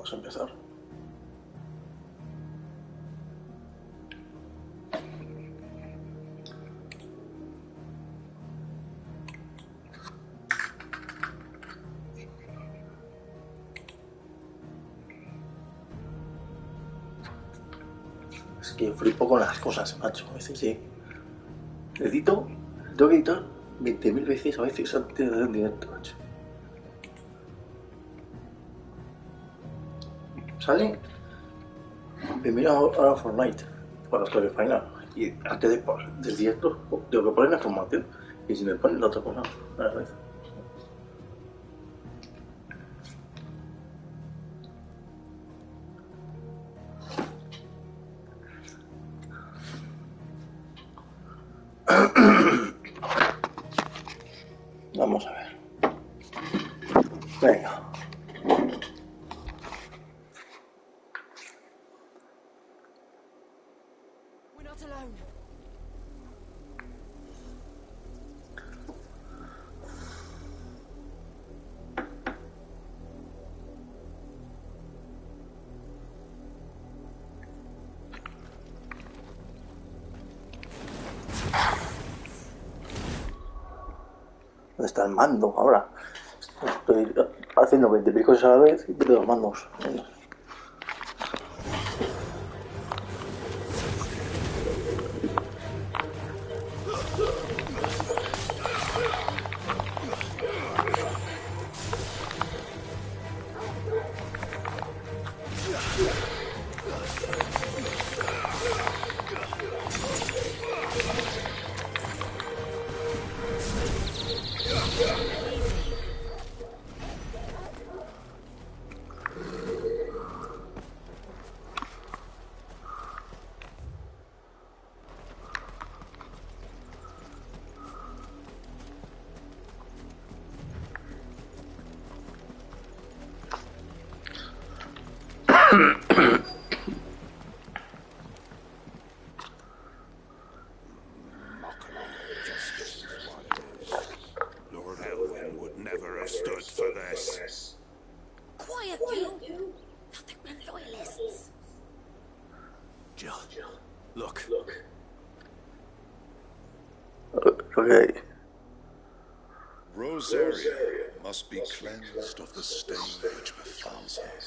Vamos a empezar. Es que flipo con las cosas, macho. A veces sí. Tengo que editar 20.000 veces a veces antes de un directo, macho. Sale primero ahora Fortnite para esto de Final y antes del directo tengo que poner la información y si me ponen la otra cosa a la vez. Vamos a ver. Venga. ¿Dónde está el mando ahora? Estoy haciendo 20.000 cosas a la vez y pierdo los mandos. Okay. Rosaria must be cleansed of the stain which befalls her,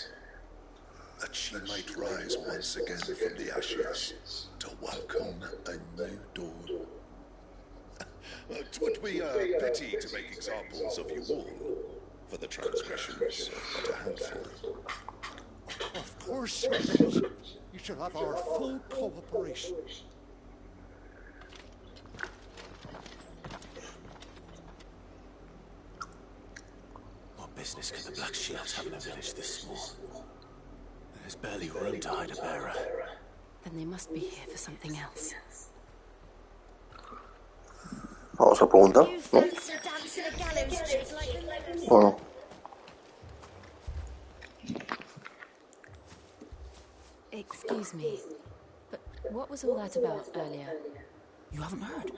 that she might rise once again from the ashes to welcome a new dawn. It would be a pity to make examples of you all, for the transgressions of but a handful. Of course, Sirs. You shall have our full cooperation. What business can the Black Shields have in a village this small? There's barely room to hide a bearer. Then they must be here for something else. Vamos a preguntar, ¿no? Bueno. Excuse me, but what was all that about earlier? You haven't heard?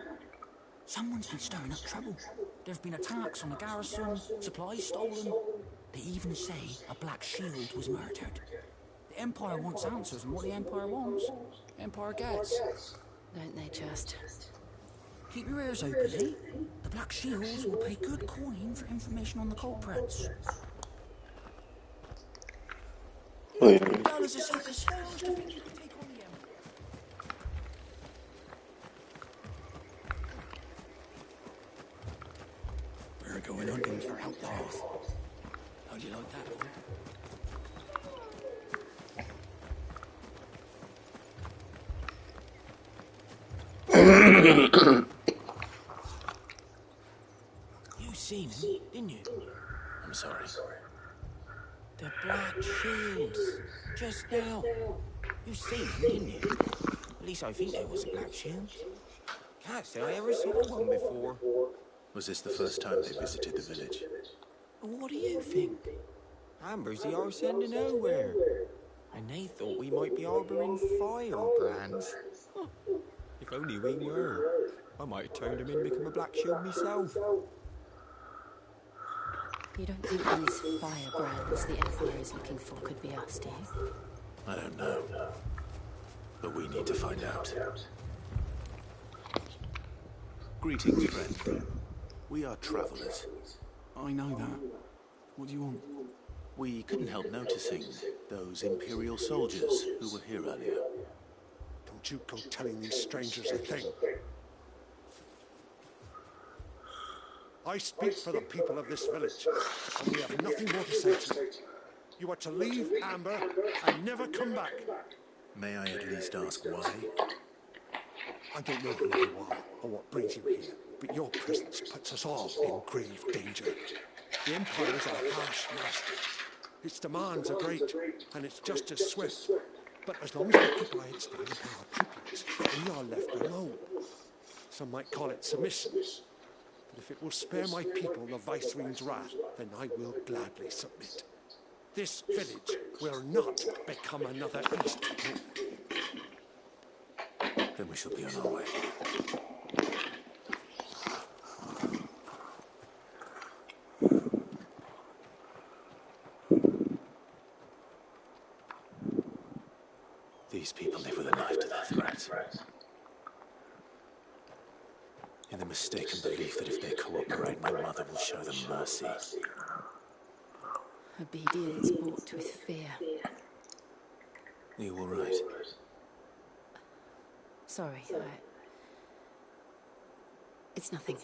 Someone's been stirring up trouble. There've been attacks on the garrison, supplies stolen. They even say a Black Shield was murdered. The Empire wants answers, and what the Empire wants, the Empire gets. Don't they just? Keep your ears open, eh? The Black Shields will pay good coin for information on the culprits. We're going hunting for outlaws. How'd you like that? You seen him, didn't you? I'm sorry. The Black Shields. Just now. You seen him, didn't you? At least I think there was a Black Shield. Can't say I ever saw one before. Was this the first time they visited the village? What do you think? Amber's the arse end of nowhere. And they thought we might be harbouring firebrands. Huh. If only we were. I might have turned him in and become a Black Shield myself. You don't think these firebrands the Empire is looking for could be us, do you? I don't know. But we need to find out. Greetings, friend. We are travelers. I know that. What do you want? We couldn't help noticing those Imperial soldiers who were here earlier. Don't you go telling these strangers a thing. I speak for the people of this village, and we have nothing more to say to you. You are to leave Amber and never come back. May I at least ask why? I don't know who you are or what brings you here, but your presence puts us all in grave danger. The Empire is a harsh master. Its demands are great, and its justice swift. But as long as we keep our heads down and pay our tributes, we are left alone. Some might call it submission. But if it will spare my people the Viceroy's wrath, then I will gladly submit. This village will not become another East Home. Then we shall be on our way. These people live with a knife to their throats. In the mistaken belief that if they cooperate, my mother will show them mercy. Obedience bought with fear. Are you all right? Sorry, it's nothing.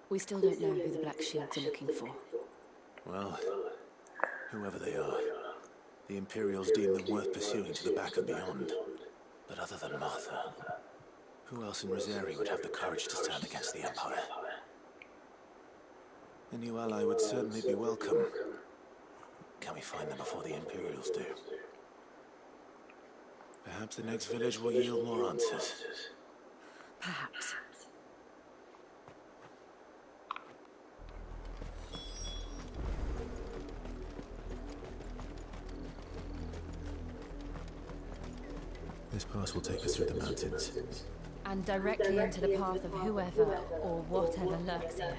We still don't know who the Black Shields are looking for. Well, whoever they are, the Imperials deem them worth pursuing to the back and beyond. But other than Martha, who else in Rosari would have the courage to stand against the Empire? A new ally would certainly be welcome. Can we find them before the Imperials do? Perhaps the next village will yield more answers. Perhaps. This pass will take us through the mountains. And directly into the path of whoever or whatever lurks here.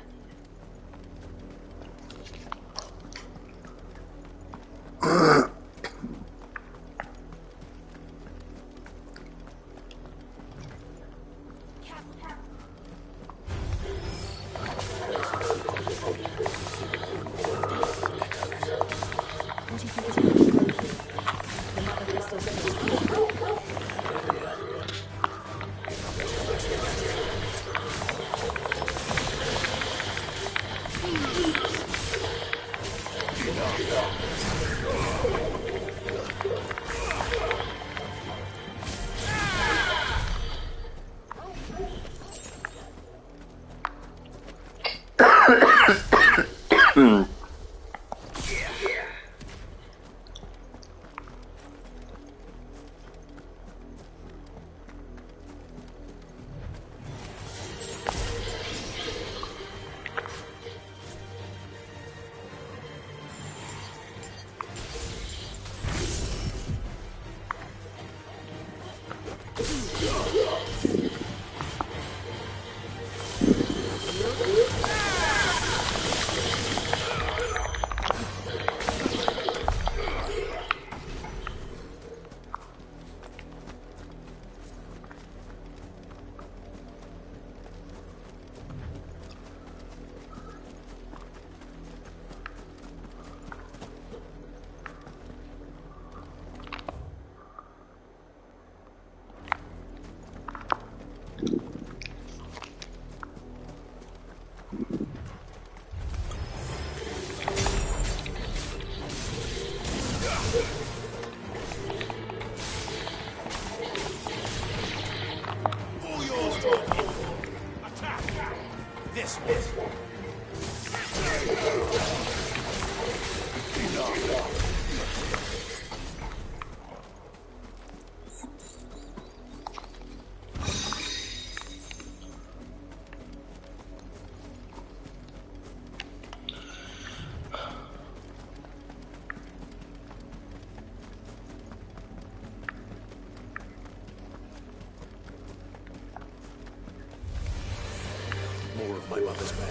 More of my mother's men.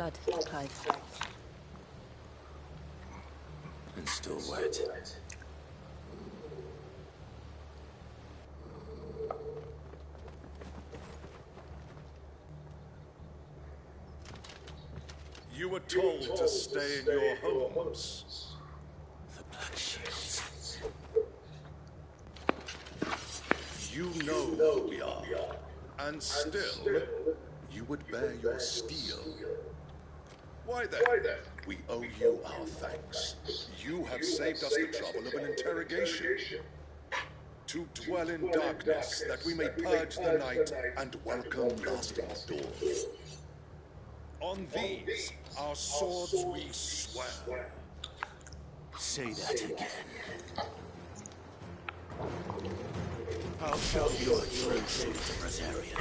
blood, Clive. And still wet. You were told to stay in your homes. The Black Shields. You know who we are. And still, you would bear your steel. Why then? We owe you our thanks. You have saved us the trouble of an interrogation. To dwell in darkness, that we may purge the night and welcome lasting dawn. On these, our swords we swear. Say that again. I'll show you a true truth, Rosarian.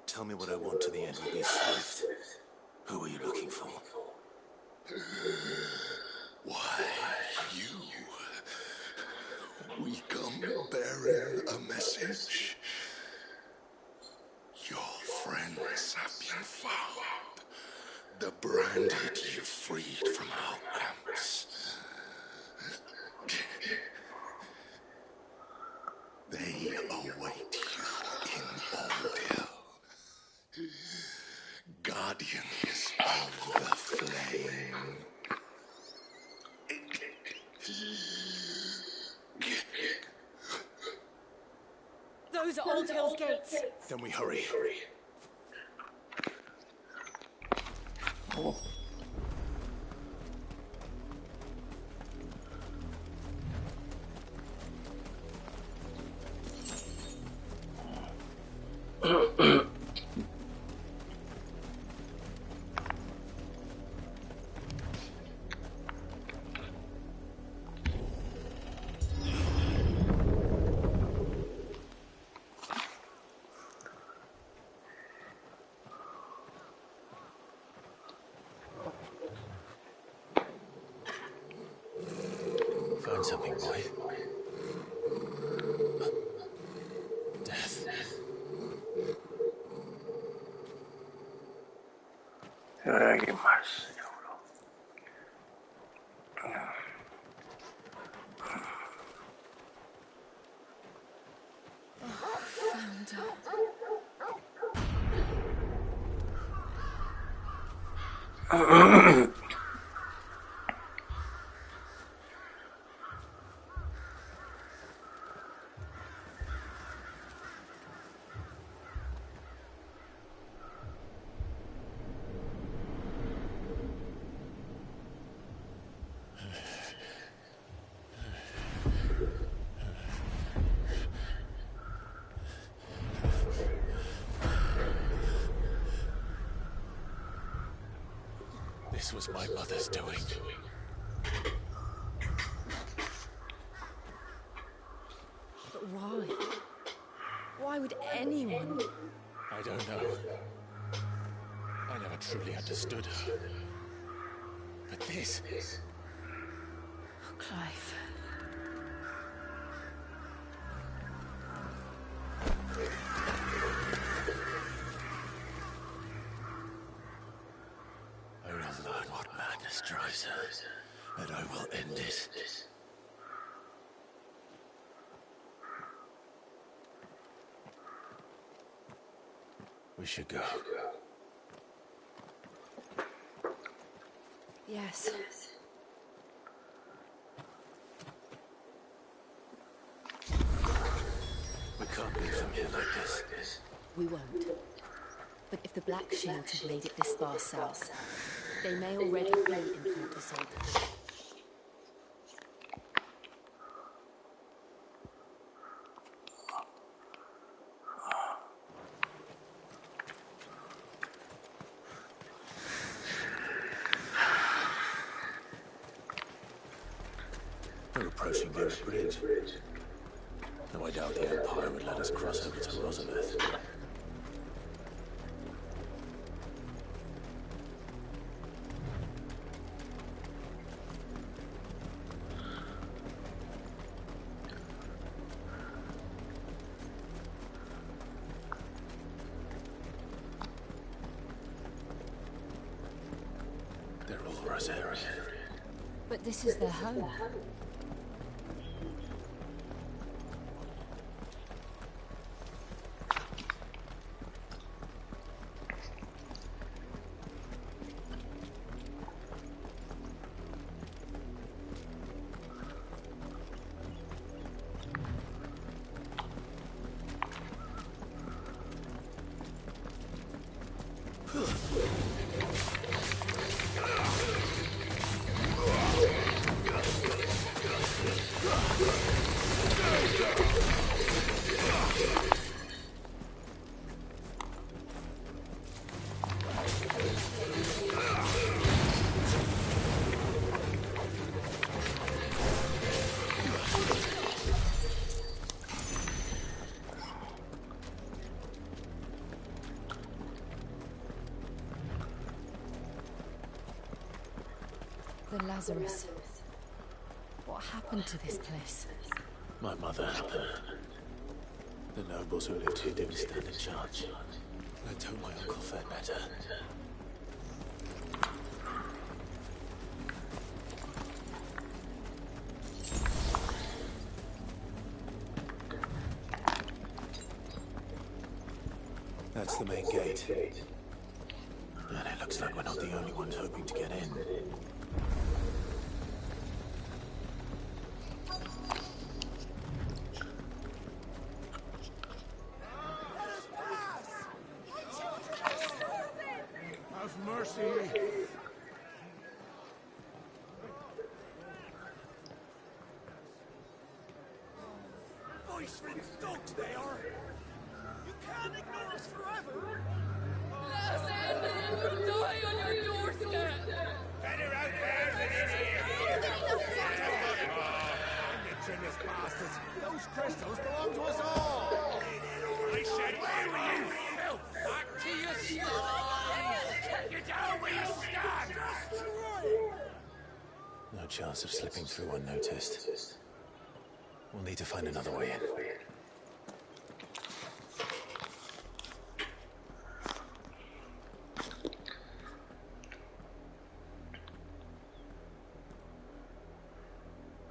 Tell me what I want to the end will be swift. Who are you looking for? Why, you? We come bearing a message. Your friends have been found. The branded you freed from our camps. They await you in Old Hill. Guardians of the Flame. Those are Old Hill's gates. Then we hurry. Oh. Find something, boy. Death. ¿Qué más? This was my mother's doing. But why? Why would anyone? I don't know. I never truly understood her. But this... Oh, Clive. I will learn what madness drives her, and I will end it. We should go. Yes. We can't move from here like this. We won't. But if the Black Shields have made it this far south, they may already be in Port Isolde. We're approaching Gimp Bridge. No, I doubt the Empire would let us cross over to Rosalith. They're all Rosarian. But this is their home. The Lazarus. What happened to this place? My mother happened. The nobles who lived here didn't stand a chance. Let's hope my uncle fared better. That's the main gate. And it looks like we're not the only ones hoping to get in. Have mercy. Voice-ridden dogs they are. You can't ignore us forever. Listen, die on your doorstep. Better out there than in here. Indigenous bastards. Those crystals belong to us all. I said, where were you, filth? Back to your slime. Get down where you stand. No chance of slipping through unnoticed. We'll need to find another way in.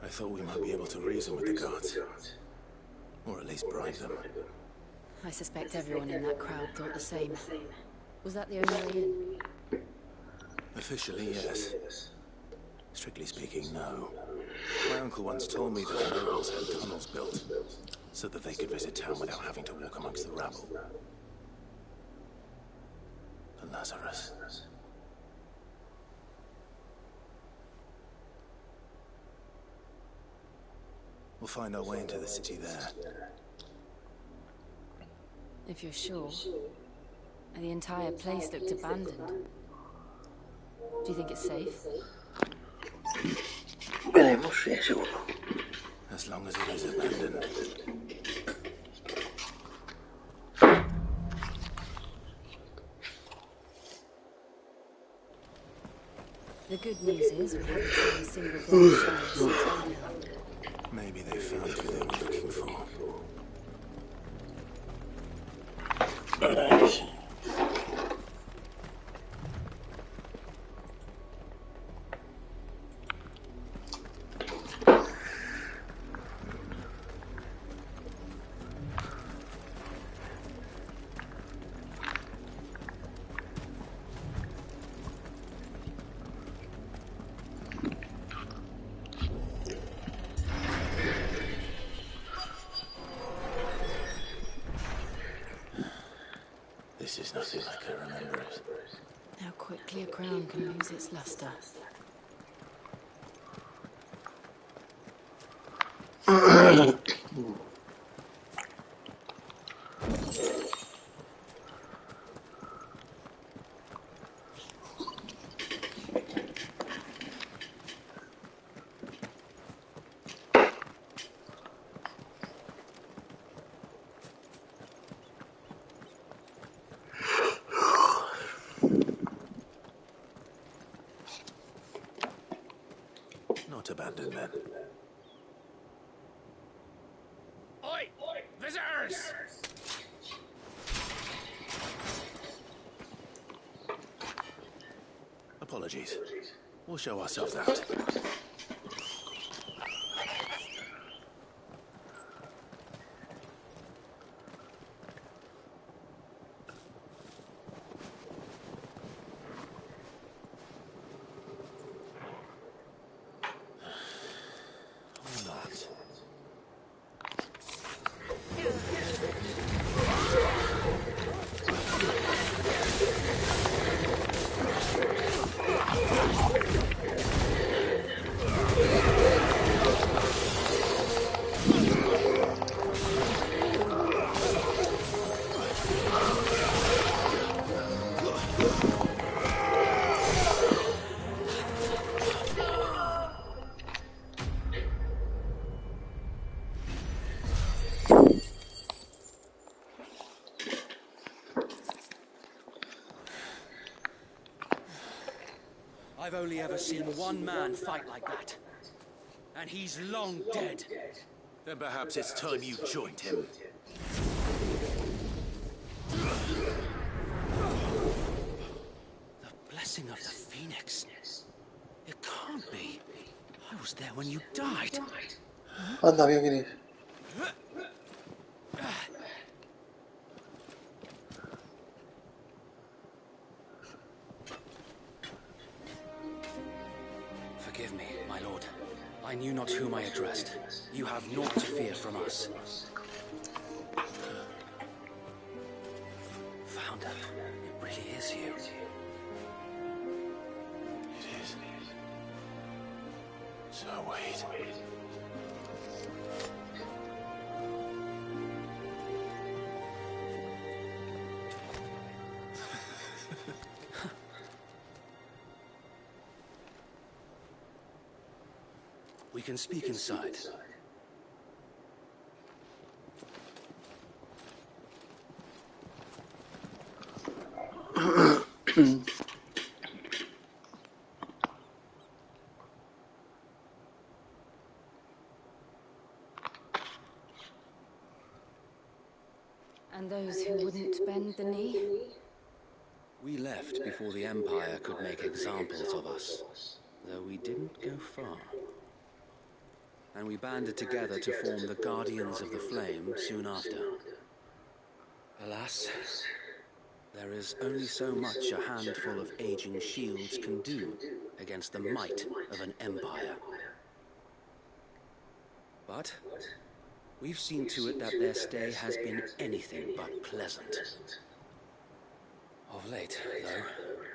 I thought we might be able to reason with the guards. Or at least bribe them. I suspect everyone in that crowd thought the same. Was that the only way in? Officially, yes. Strictly speaking, no. My uncle once told me that the nobles had tunnels built, so that they could visit town without having to walk amongst the rabble. The Lazarus. We'll find our way into the city there. If you're sure. And the entire place looked abandoned. Do you think it's safe? Veremos, sí, seguro. As long as it is abandoned. The good news is we haven't seen a single black shadow since Odell. Maybe they found who they were looking for. Nice. This is nothing like I remember it. How quickly a crown can lose its luster. Not abandoned men. Oi! Visitors! Apologies. We'll show ourselves out. Or not. I've only ever seen one man fight like that. And he's long dead. Then perhaps it's time you joined him. The blessing of the Phoenix. It can't be. I was there when you died. Anda, mira quién es. Forgive me, my lord. I knew not whom I addressed. You have naught to fear from us. Founder, it really is you. It is. So wait. We can speak inside. And those who wouldn't bend the knee? We left before the Empire could make examples of us, though we didn't go far. And we banded together to form the Guardians of the Flame soon after. Alas, there is only so much a handful of aging shields can do against the might of an empire. But we've seen to it that their stay has been anything but pleasant. Of late, though,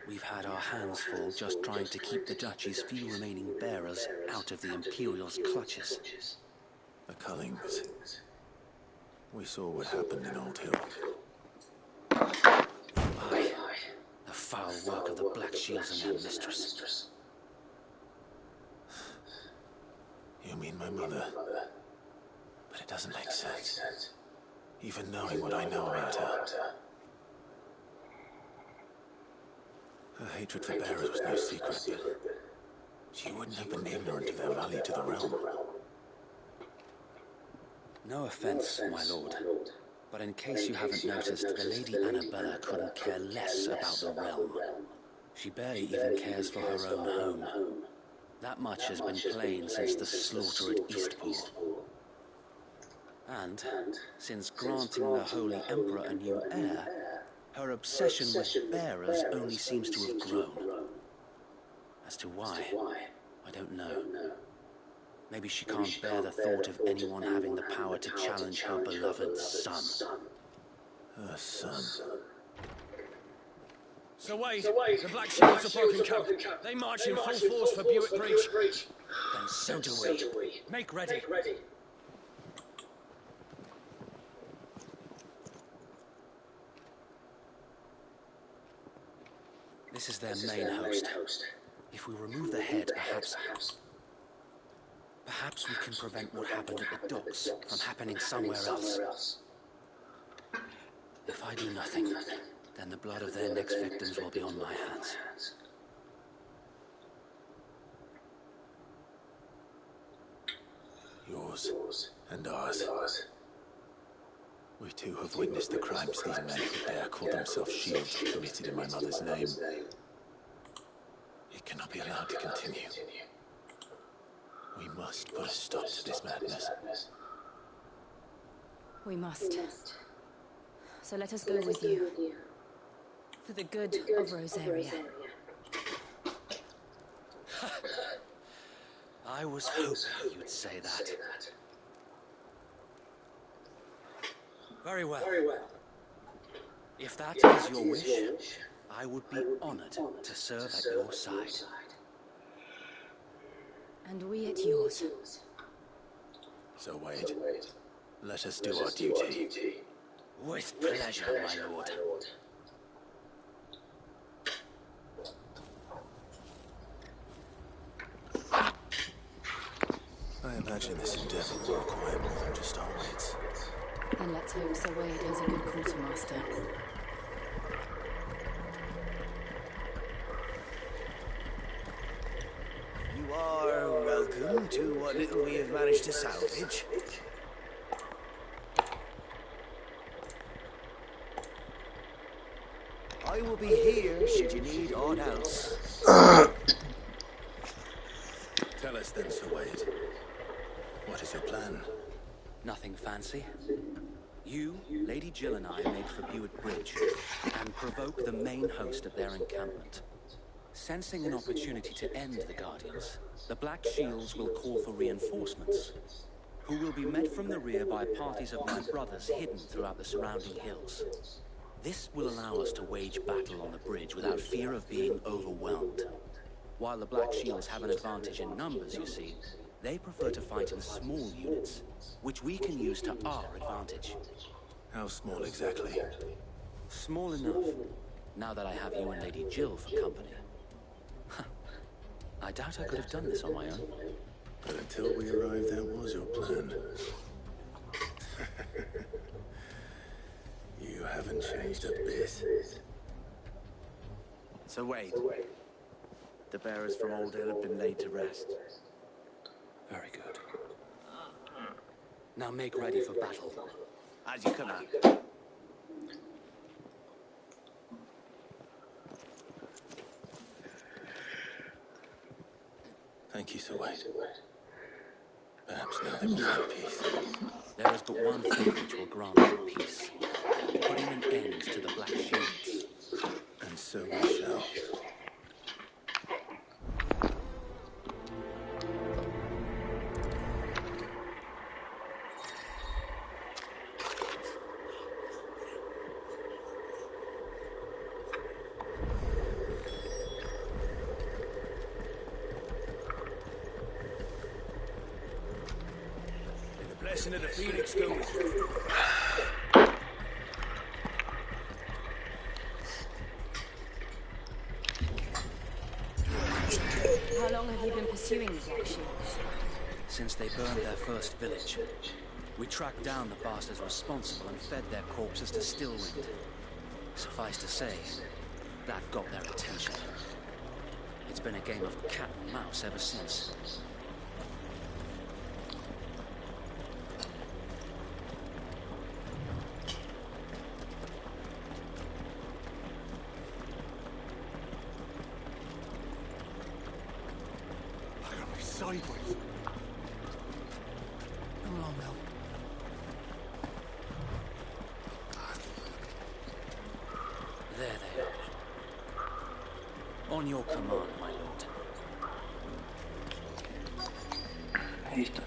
we've had our hands full just trying to keep the Duchy's few remaining bearers out of the Imperial's clutches. The Cullings. We saw what happened in Old Hill. Aye, the foul work of the Black Shields and their mistress. You mean my mother? But it doesn't make sense. Even knowing what I know about her. Her hatred for bearers was no secret, but she wouldn't have been ignorant of their value to the realm. No offense, my lord, but in case you haven't noticed, the Lady Annabella couldn't care less about the realm. She barely even cares for her own home. That much has been plain since the slaughter at Eastpool. And since granting the Holy Emperor a new heir, her obsession with bearers only seems to have grown. As to why, I don't know. Maybe she can't bear the thought of anyone having the power to challenge her beloved son. Her son. So Wade, the Black Shields are broken camp. They march in full force for Buick Bridge. Then so do we. Make ready. This is their main host. If we remove the head, perhaps we can prevent what happened at the docks from happening somewhere else. If I do nothing, then the blood of their next victims will be on my hands. Yours and ours. We too have witnessed the crimes these men who dare call themselves shields have committed in my mother's name. It cannot be allowed to continue. We must put a stop to this madness. We must. So let us go with you. For the good of Rosaria. I was hoping you'd say that. Very well. If that is your wish, I would be honored to serve at your side. And we at yours. So Wade, let us do our duty. With pleasure, my lord. I imagine this endeavor will require more than just our wits. Then let's hope Sir Wade has a good quartermaster. You are welcome to what little we have managed to salvage. I will be here should you need aught else. Tell us then, Sir Wade. What is your plan? Nothing fancy. You, Lady Jill and I made for Buick Bridge and provoke the main host at their encampment. Sensing an opportunity to end the Guardians, the Black Shields will call for reinforcements, who will be met from the rear by parties of my brothers hidden throughout the surrounding hills. This will allow us to wage battle on the bridge without fear of being overwhelmed. While the Black Shields have an advantage in numbers, you see, they prefer to fight in small units, which we can use to our advantage. How small exactly? Small enough, now that I have you and Lady Jill for company. I doubt I could have done this on my own. But until we arrived, that was your plan. You haven't changed a bit. So Wade, the bearers from Old Hill have been laid to rest. Very good. Now make ready for battle. As you command. Thank you, Sir Wade. Perhaps now they will find peace. There is but one thing which will grant them peace. Putting an end to the Black Shields. And so we shall. Blessing of the Phoenix go with you. How long have you been pursuing the Black Shields? Since they burned their first village, we tracked down the bastards responsible and fed their corpses to Stillwind. Suffice to say, that got their attention. It's been a game of cat and mouse ever since. Sideways. Come along now. There they are. On your command, my lord. Ahí está.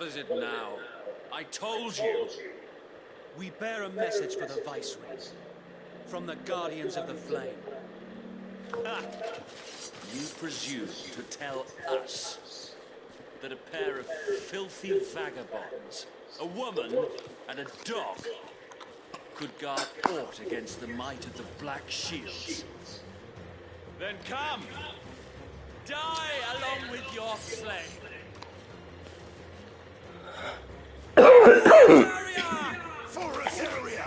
What is it now? I told you. We bear a message for the Viceroy. From the Guardians of the Flame. Ha! You presume to tell us that a pair of filthy vagabonds, a woman and a dog, could guard aught against the might of the Black Shields? Then come! Die along with your flame! For Rosaria!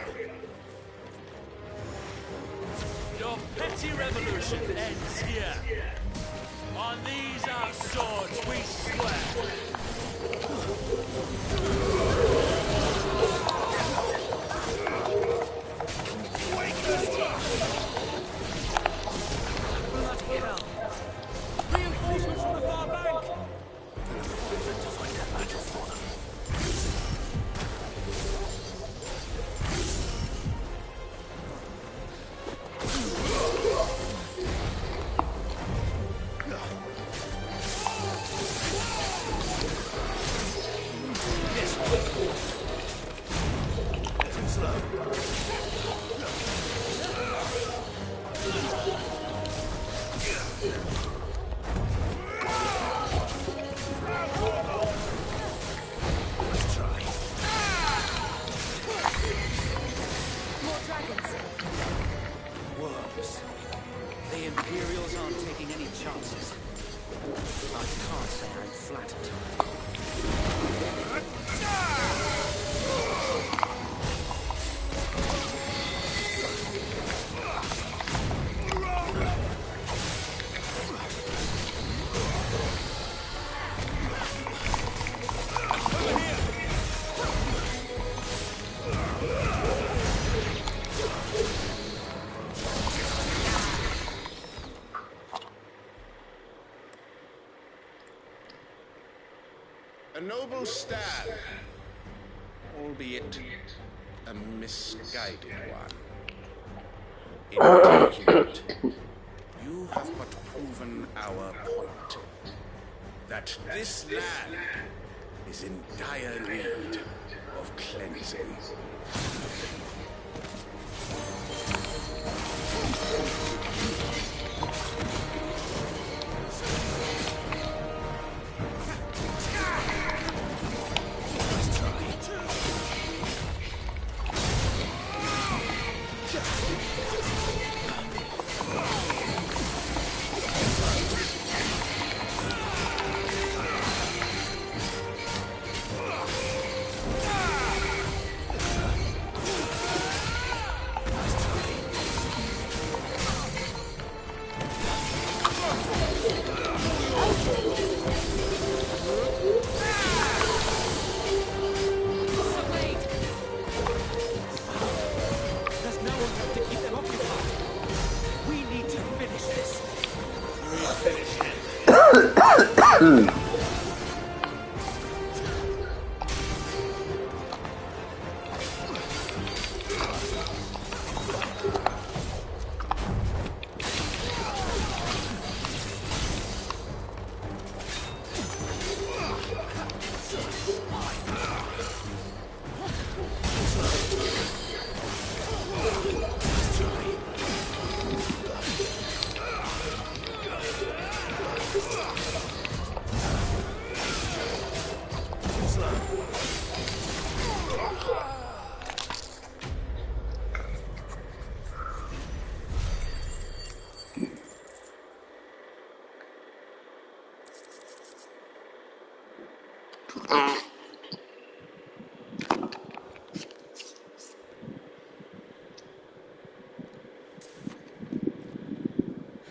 Your petty revolution ends here. On these our swords we swear. Bloody hell! Reinforcements from the far bank! To fight that battle for them. More dragons. Worms. The Imperials aren't taking any chances. I can't say I'm flattered. A noble stand, albeit a misguided one. In taking it, you have but proven our point. That this land is in dire need of cleansing. There's no one left to keep them occupied. We need to finish this.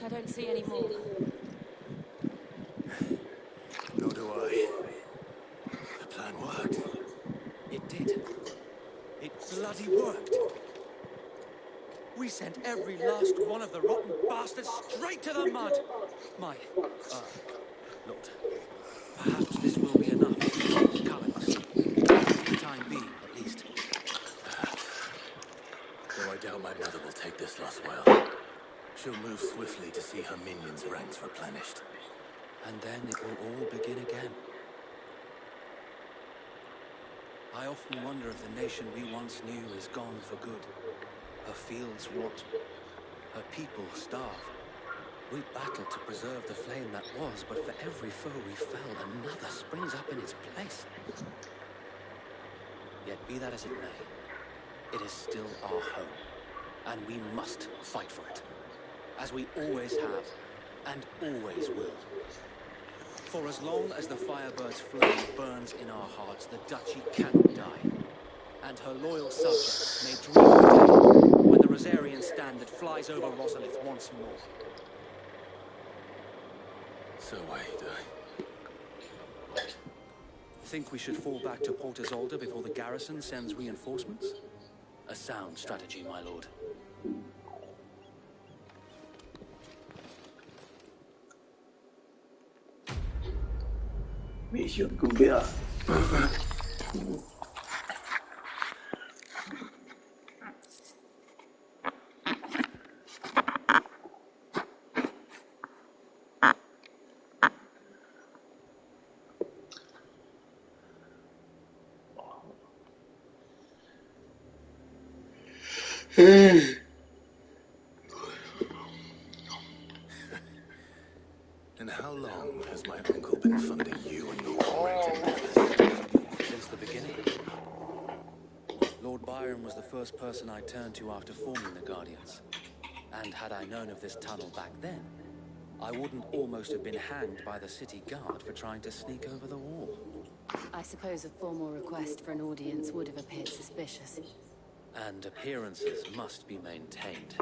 I don't see any more. Nor do I. The plan worked. It did. It bloody worked. We sent every last one of the rotten bastards straight to the mud. My, Lord, perhaps this will be enough to calm us. For the time being, at least. Though I doubt my mother will take this loss well. She'll move swiftly to see her minions' ranks replenished. And then it will all begin again. I often wonder if the nation we once knew is gone for good. Her fields rot, her people starve. We battled to preserve the flame that was, but for every foe we fell, another springs up in its place. Yet be that as it may, it is still our home, and we must fight for it, as we always have, and always will. For as long as the Firebird's flame burns in our hearts, the Duchy cannot die, and her loyal subjects may dream the day when the Rosarian standard flies over Rosalith once more. So wait, Think we should fall back to Port Isolde before the garrison sends reinforcements? A sound strategy, my lord. Misión cumplida. And how long has my uncle been funding you and your great endeavors? Since the beginning. Lord Byron was the first person I turned to after forming the Guardians. And had I known of this tunnel back then, I wouldn't almost have been hanged by the city guard for trying to sneak over the wall. I suppose a formal request for an audience would have appeared suspicious. And appearances must be maintained.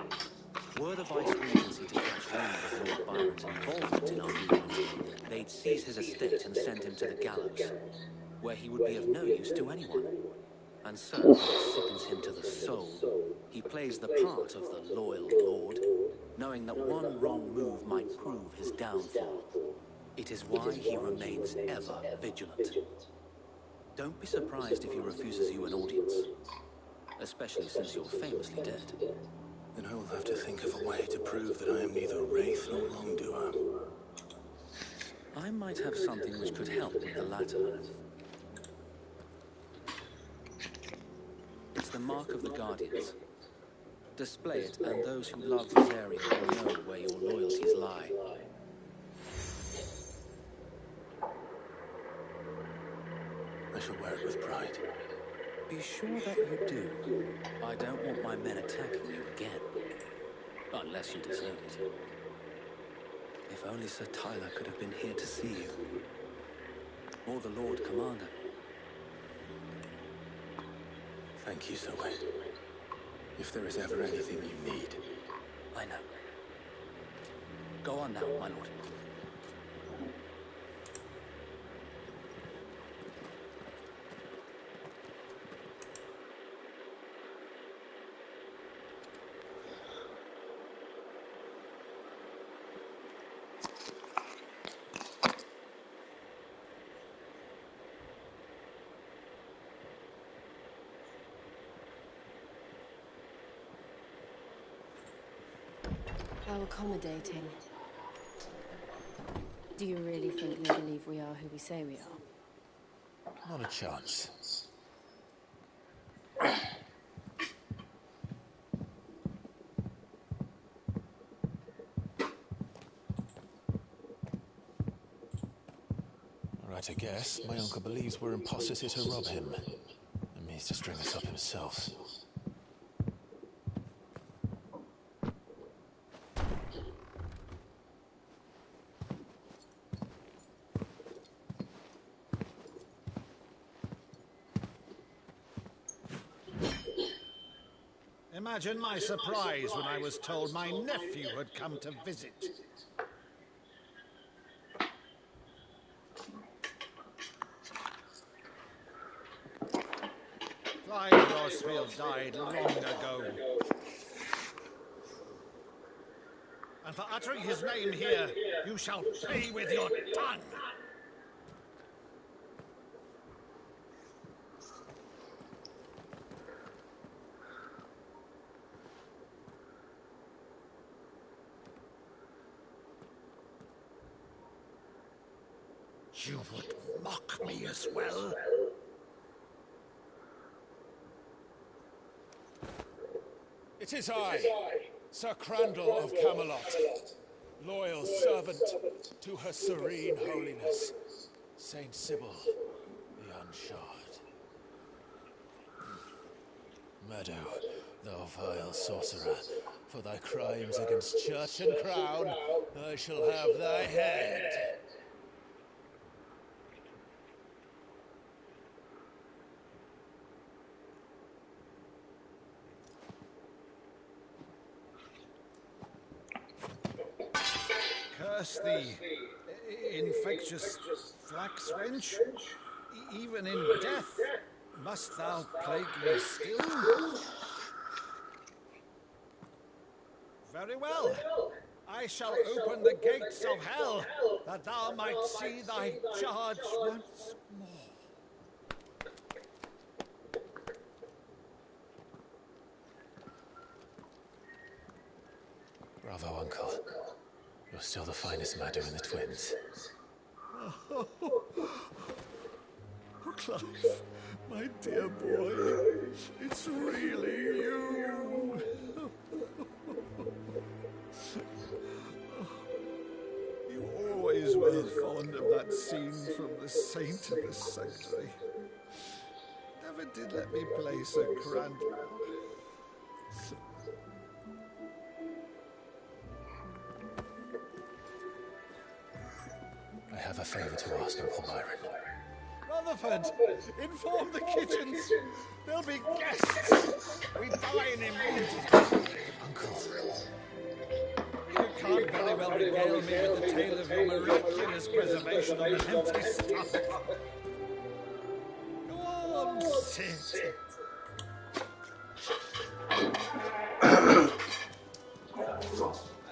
Were the Vice Regency to catch wind of Lord Byron's involvement in our movement, they'd seize his estate and send him to the gallows, where he would be of no use to anyone. And so, when it sickens him to the soul, he plays the part of the loyal lord, knowing that one wrong move might prove his downfall. It is why he remains ever vigilant. Don't be surprised if he refuses you an audience, especially since you're famously dead. Then I will have to think of a way to prove that I am neither wraith nor wrongdoer. I might have something which could help with the latter. It's the mark of the Guardians. Display it, and those who love Rosaria will know where your loyalties lie. I shall wear it with pride. Be sure that you do. I don't want my men attacking you again. Unless you deserve it. If only Sir Tyler could have been here to see you. Or the Lord Commander. Thank you, Sir Wayne. If there is ever anything you need. I know. Go on now, my lord. How accommodating. Do you really think they believe we are who we say we are? Not a chance. Right, I guess. My uncle believes we're imposters here to rob him. And means to string us up himself. Imagine my surprise when I was told my nephew had come to visit. Clive Rosfield died long ago. And for uttering his name here, you shall pay with your tongue! You would mock me as well? It is I, Sir Crandall of Camelot, loyal servant to her serene holiness, Saint Sybil the Unshod. Meadow, thou vile sorcerer, for thy crimes against church and crown, I shall have thy head. Curse thee, infectious flax wench. Even in death must thou plague me still? Very well. I shall open the gates of hell, that thou might see thy charge once more. Bravo, Uncle. You're still the finest Maddo in the twins. Oh, Clive, my dear boy, it's really you. You always were fond of that scene from The Saint of the Sanctuary. Never did let me play Sir Crandall. I have a favor to ask, Uncle Byron. Rutherford, inform the kitchens. There'll be guests. We dine immediately. Uncle. You can't very well regale me with the tale of your miraculous preservation on an empty stomach. Go on, sit.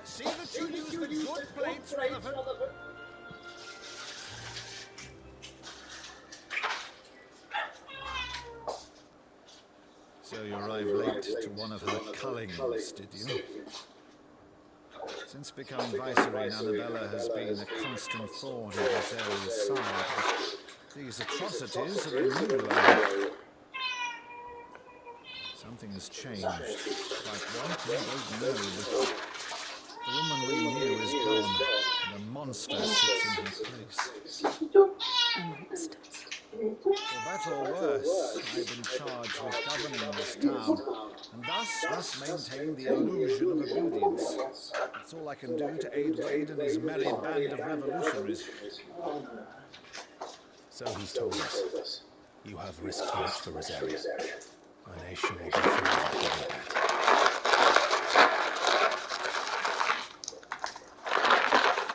See that you use the good plates, Rutherford. So you arrived late to one of her cullings, did you? Since becoming Vicereine, Annabella has been a constant thorn in Rosaria's side. But these atrocities are a new one. Something has changed. Like what? We don't know. The woman we knew is gone, and a monster sits in her place. A monster. For better or worse, I've been charged with governing this town, and thus must maintain the illusion of obedience. That's all I can do to aid Wade and his merry band of revolutionaries. So he's told us. You have risked much for Rosaria. Our nation will be forever given that.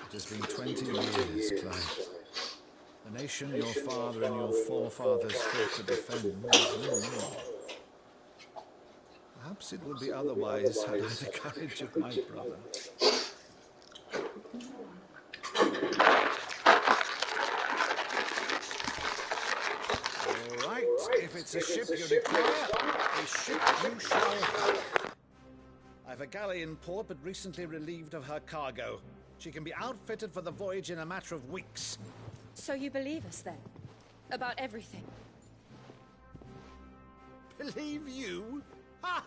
It has been 20 years, Clive. The nation your father and your forefathers fought to defend is no more. Perhaps it would be otherwise had I the courage of my brother. All right, if it's a ship you require, a ship you shall have. I've a galley in port, but recently relieved of her cargo. She can be outfitted for the voyage in a matter of weeks. So you believe us then? About everything? Believe you? Ha!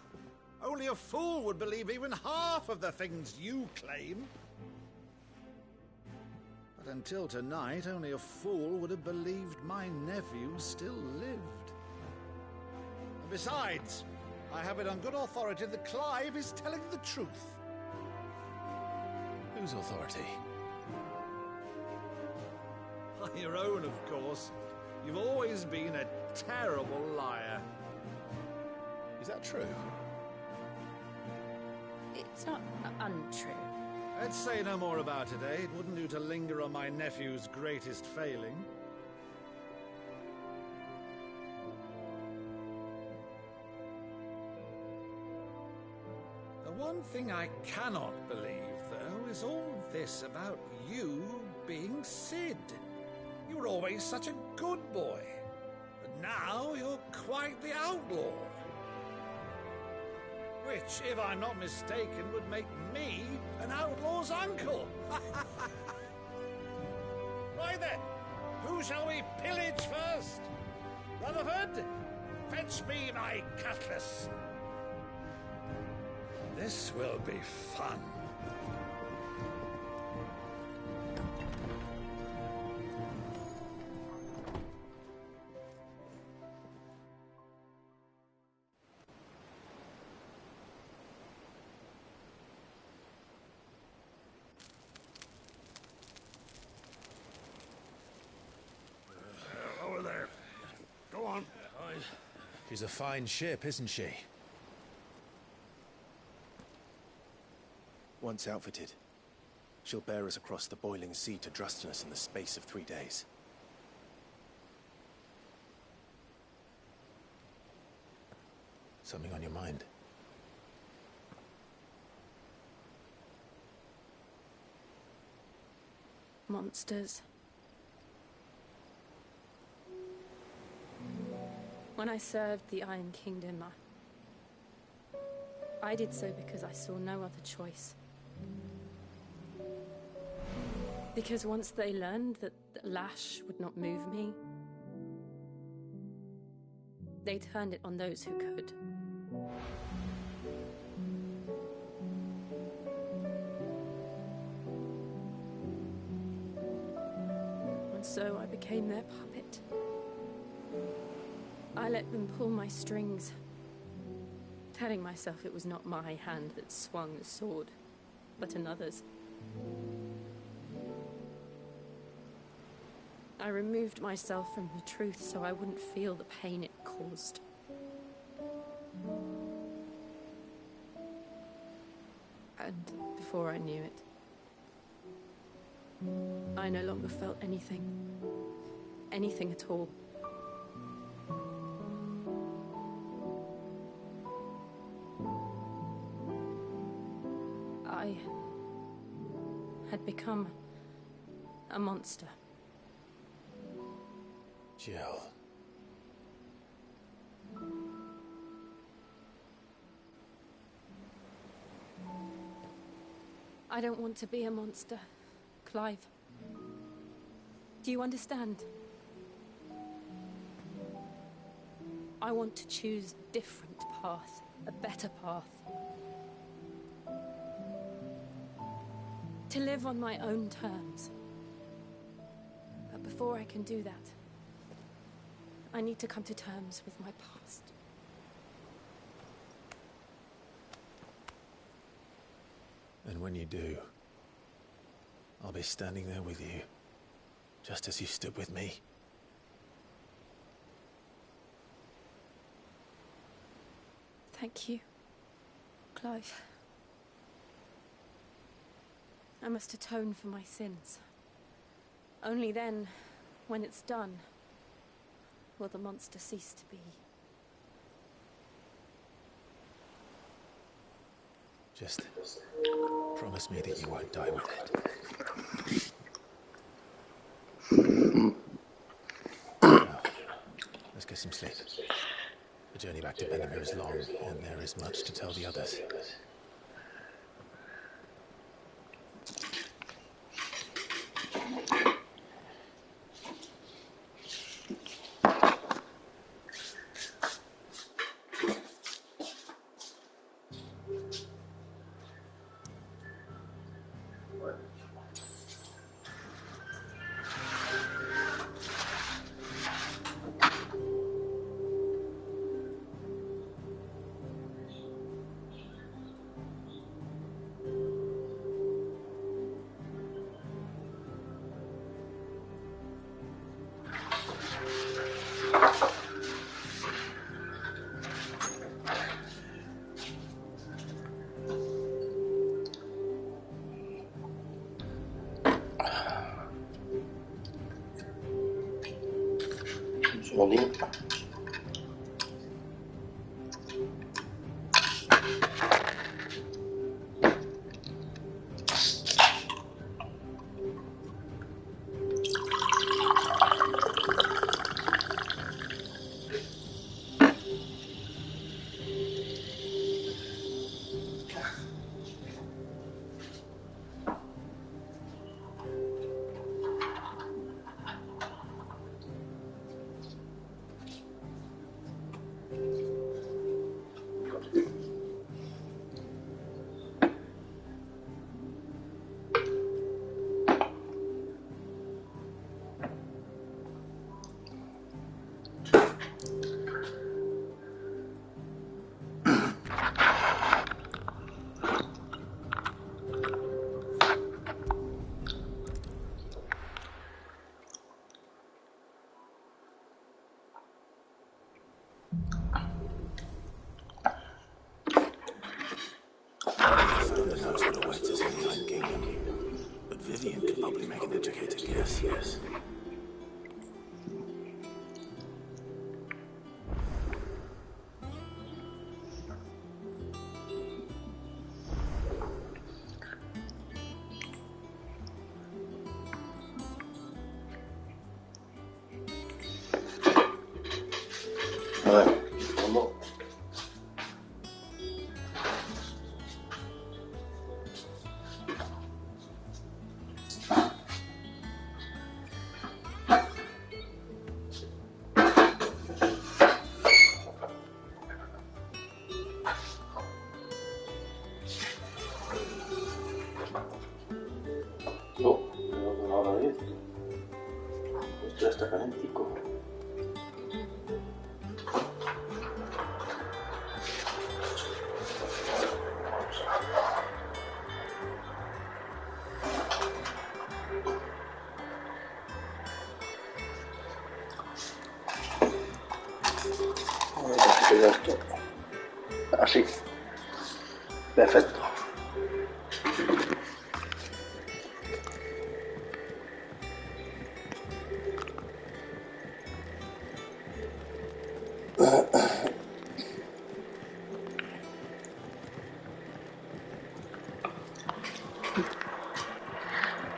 Only a fool would believe even half of the things you claim. But until tonight, only a fool would have believed my nephew still lived. And besides, I have it on good authority that Clive is telling the truth. Whose authority? Your own, of course. You've always been a terrible liar. Is that true? It's not untrue. Let's say no more about it, eh? It wouldn't do to linger on my nephew's greatest failing. The one thing I cannot believe, though, is all this about you being Sid. You were always such a good boy, but now you're quite the outlaw. Which, if I'm not mistaken, would make me an outlaw's uncle. Right then, who shall we pillage first? Rutherford, fetch me my cutlass. This will be fun. Over there. Go on. She's a fine ship, isn't she? Once outfitted, she'll bear us across the boiling sea to Drustinus in the space of 3 days. Something on your mind? Monsters. When I served the Iron Kingdom, I did so because I saw no other choice. Because once they learned that the lash would not move me, they turned it on those who could. And so I became their puppet. I let them pull my strings, telling myself it was not my hand that swung the sword, but another's. I removed myself from the truth so I wouldn't feel the pain it caused. And before I knew it, I no longer felt anything. Anything at all. I had become a monster. Jill. I don't want to be a monster, Clive. Do you understand? I want to choose a different path, a better path. To live on my own terms. But before I can do that, I need to come to terms with my past. And when you do, I'll be standing there with you, just as you stood with me. Thank you, Clive. I must atone for my sins. Only then, when it's done, will the monster cease to be. Just promise me that you won't die with it. Now, let's get some sleep. The journey back to Benamir is long, and there is much to tell the others. Segundinho. Vivian could probably make an educated guess. A ver, ¿cómo? Ahora esto ya está calentico. Queda esto así, perfecto.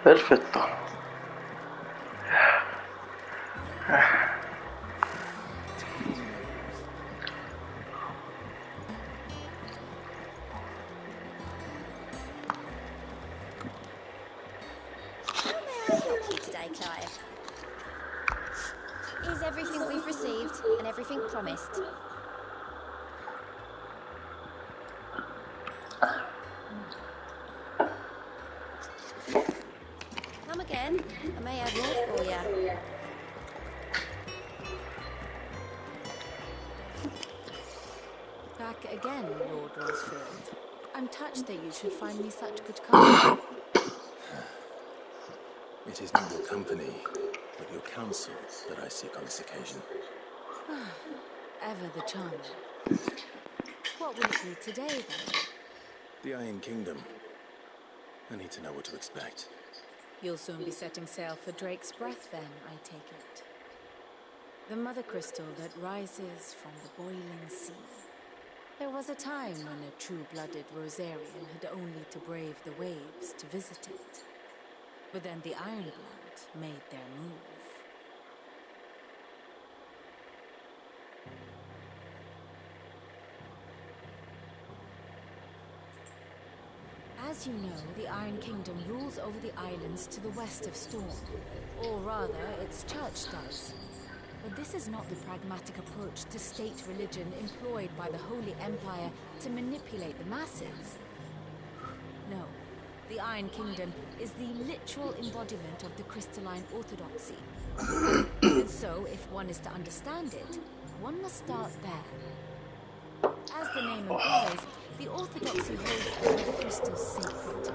Perfecto. Today, Clive. Is everything we've received and everything promised? Come again. I may have more for you. Back again, Lord Rosfield. I'm touched that you should find me such good company. It is not your company, but your counsel that I seek on this occasion. Ever the charmer. What will it be today, then? The Iron Kingdom. I need to know what to expect. You'll soon be setting sail for Drake's Breath, then, I take it. The mother crystal that rises from the boiling sea. There was a time when a true-blooded Rosarian had only to brave the waves to visit it. But then the Ironblood made their move. As you know, the Iron Kingdom rules over the islands to the west of Storm. Or rather, its church does. But this is not the pragmatic approach to state religion employed by the Holy Empire to manipulate the masses. No, the Iron Kingdom is the literal embodiment of the crystalline orthodoxy. And so, if one is to understand it, one must start there. As the name implies, the orthodoxy holds the mother crystals sacred,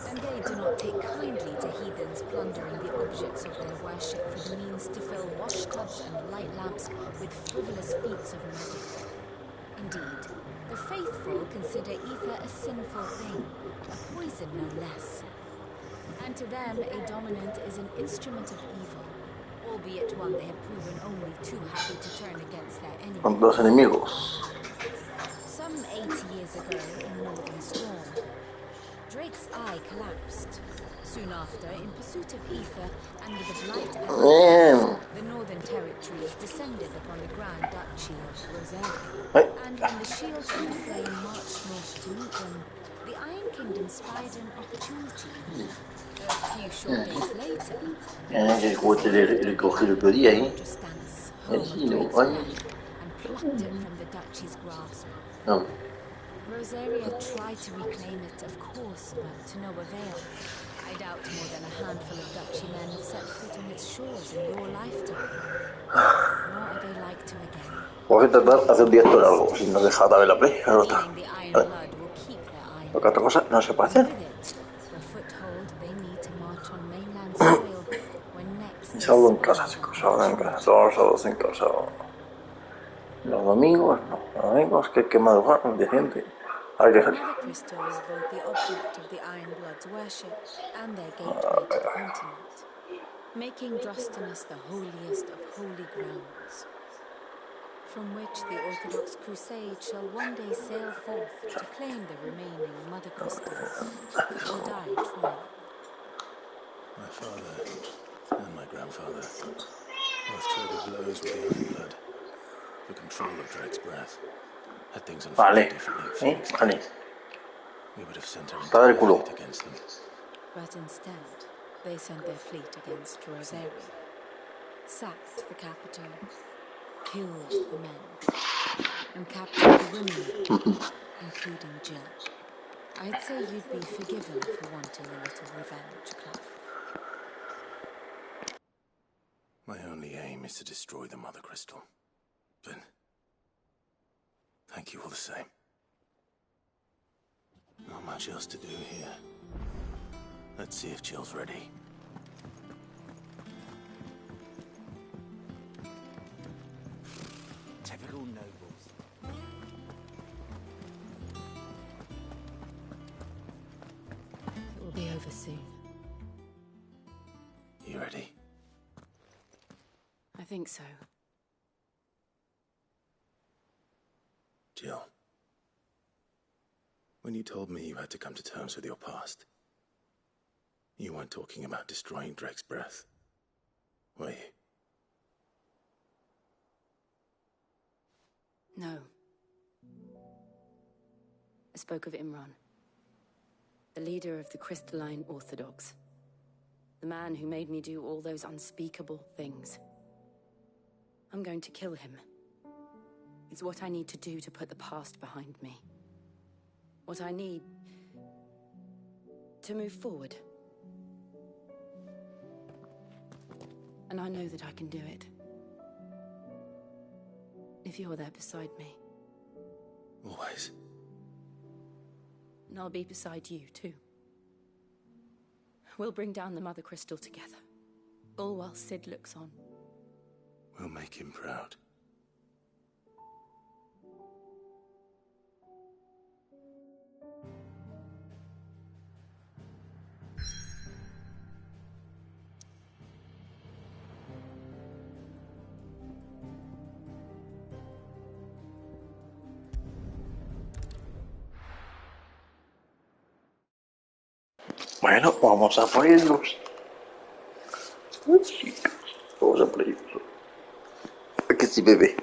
and they do not take kindly to heathens plundering the objects of their worship for the means to fill washtubs and light lamps with frivolous feats of magic. Indeed, the faithful consider ether a sinful thing, a poison no less. And to them, a dominant is an instrument of evil, albeit one they have proven only too happy to turn against their enemies. Los enemigos. Some 80 years ago, in Northern Storm, Drake's eye collapsed. Soon after, in pursuit of ether, and with the blight and the Northern Territories descended upon the Grand Duchy of Rosaria. And when the Shields of the Flame marched north to meet them, the Iron Kingdom spied an opportunity. A few short days later, El juguete le cogí el otro día ahí. and plucked it from the duchy's grasp. No. Rosaria tried to reclaim it, of course, but to no avail. I doubt more than a handful of duchy men have set foot on its shores in your lifetime. Nor are they like to again. Voy a intentar hacer un directo largo, si no deja de ver la play, la otra. The Iron Blood will keep their iron. Porque otra cosa no se puede hacer. With it, the foothold they need to march on mainland soil when next. Salgo en casa, chicos, salgo en casa, todos los sábados en casa. Los domingos, no, los domingos que hay que madrugar, decente. The Mother Crystal is both the object of the Iron Blood's worship and their gateway to the continent, making Drostanus the holiest of holy grounds, from which the Orthodox Crusade shall one day sail forth to claim the remaining Mother Crystals, or die trying. My father and my grandfather both traded blows with the Iron Blood for control of Drake's breath. Had things unfolded differently at Phoenix Gate, we would have sent our entire fleet against them. But instead, they sent their fleet against Rosary, sacked the capital, killed the men, and captured the women, including Jill. I'd say you'd be forgiven for wanting a little revenge, Clive. My only aim is to destroy the Mother Crystal. But thank you all the same. Not much else to do here. Let's see if Jill's ready. Typical nobles. It will be over soon. You ready? I think so. Jill. When you told me you had to come to terms with your past, you weren't talking about destroying Drake's breath, were you? No. I spoke of Imran, the leader of the Crystalline Orthodox. The man who made me do all those unspeakable things. I'm going to kill him. It's what I need to do to put the past behind me. What I need to move forward. And I know that I can do it. If you're there beside me. Always. And I'll be beside you, too. We'll bring down the Mother Crystal together. All while Sid looks on. We'll make him proud. Bueno, vamos a por ellos. Vamos a por ellos. Que sí, bebé.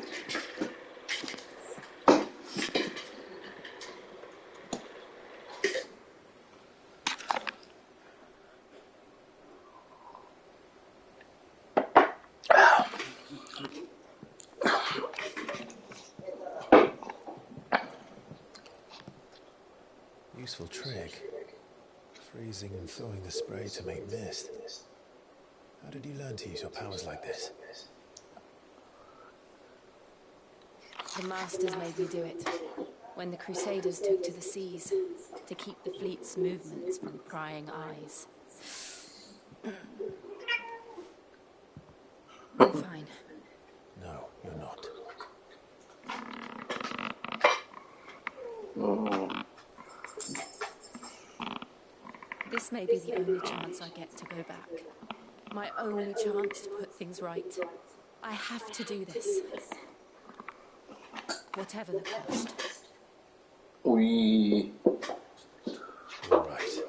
Useful trick. Freezing and thawing the spray to make mist. How did you learn to use your powers like this? The Masters made me do it. When the Crusaders took to the seas, to keep the fleet's movements from prying eyes. I'm fine. No, you're not. This may be the only chance I get to go back. My only chance to put things right. I have to do this. Whatever the cost. Uy. All right.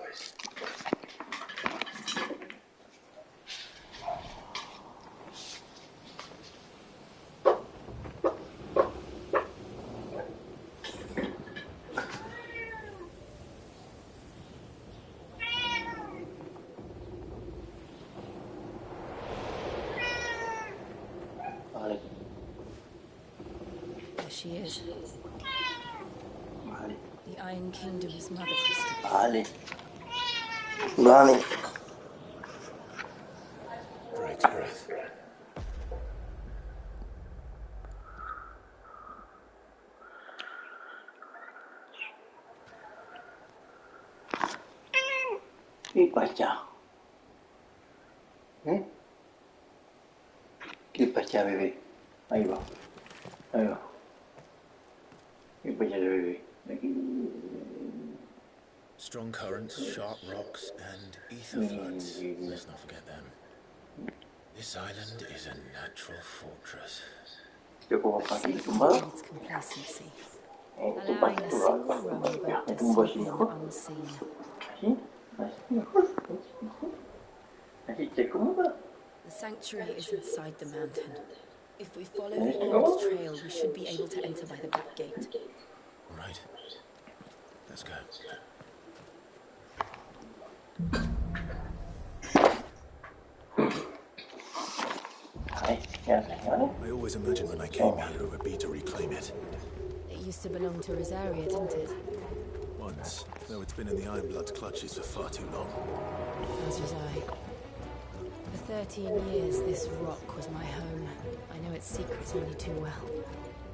Vale. There she is. Vale. The Iron Kingdom's Mother Crystal. Vale. Vale. Drake's breath. ¿Qué pasa? ¿Qué pasa, bebé? Ahí va. Ahí va. ¿Qué pasa, bebé? Strong currents, sharp rocks, and ether floods. Let's not forget them. This island is a natural fortress. Safety breeds complacency, allowing a single rowboat to slip in unseen. The sanctuary is inside the mountain. If we follow the old trail, we should be able to enter by the back gate. All right. Let's go. I always imagined when I came here it would be to reclaim it. It used to belong to Rosaria, didn't it? Once, though it's been in the Ironblood's clutches for far too long. As was I. For 13 years, this rock was my home. I know its secrets only too well.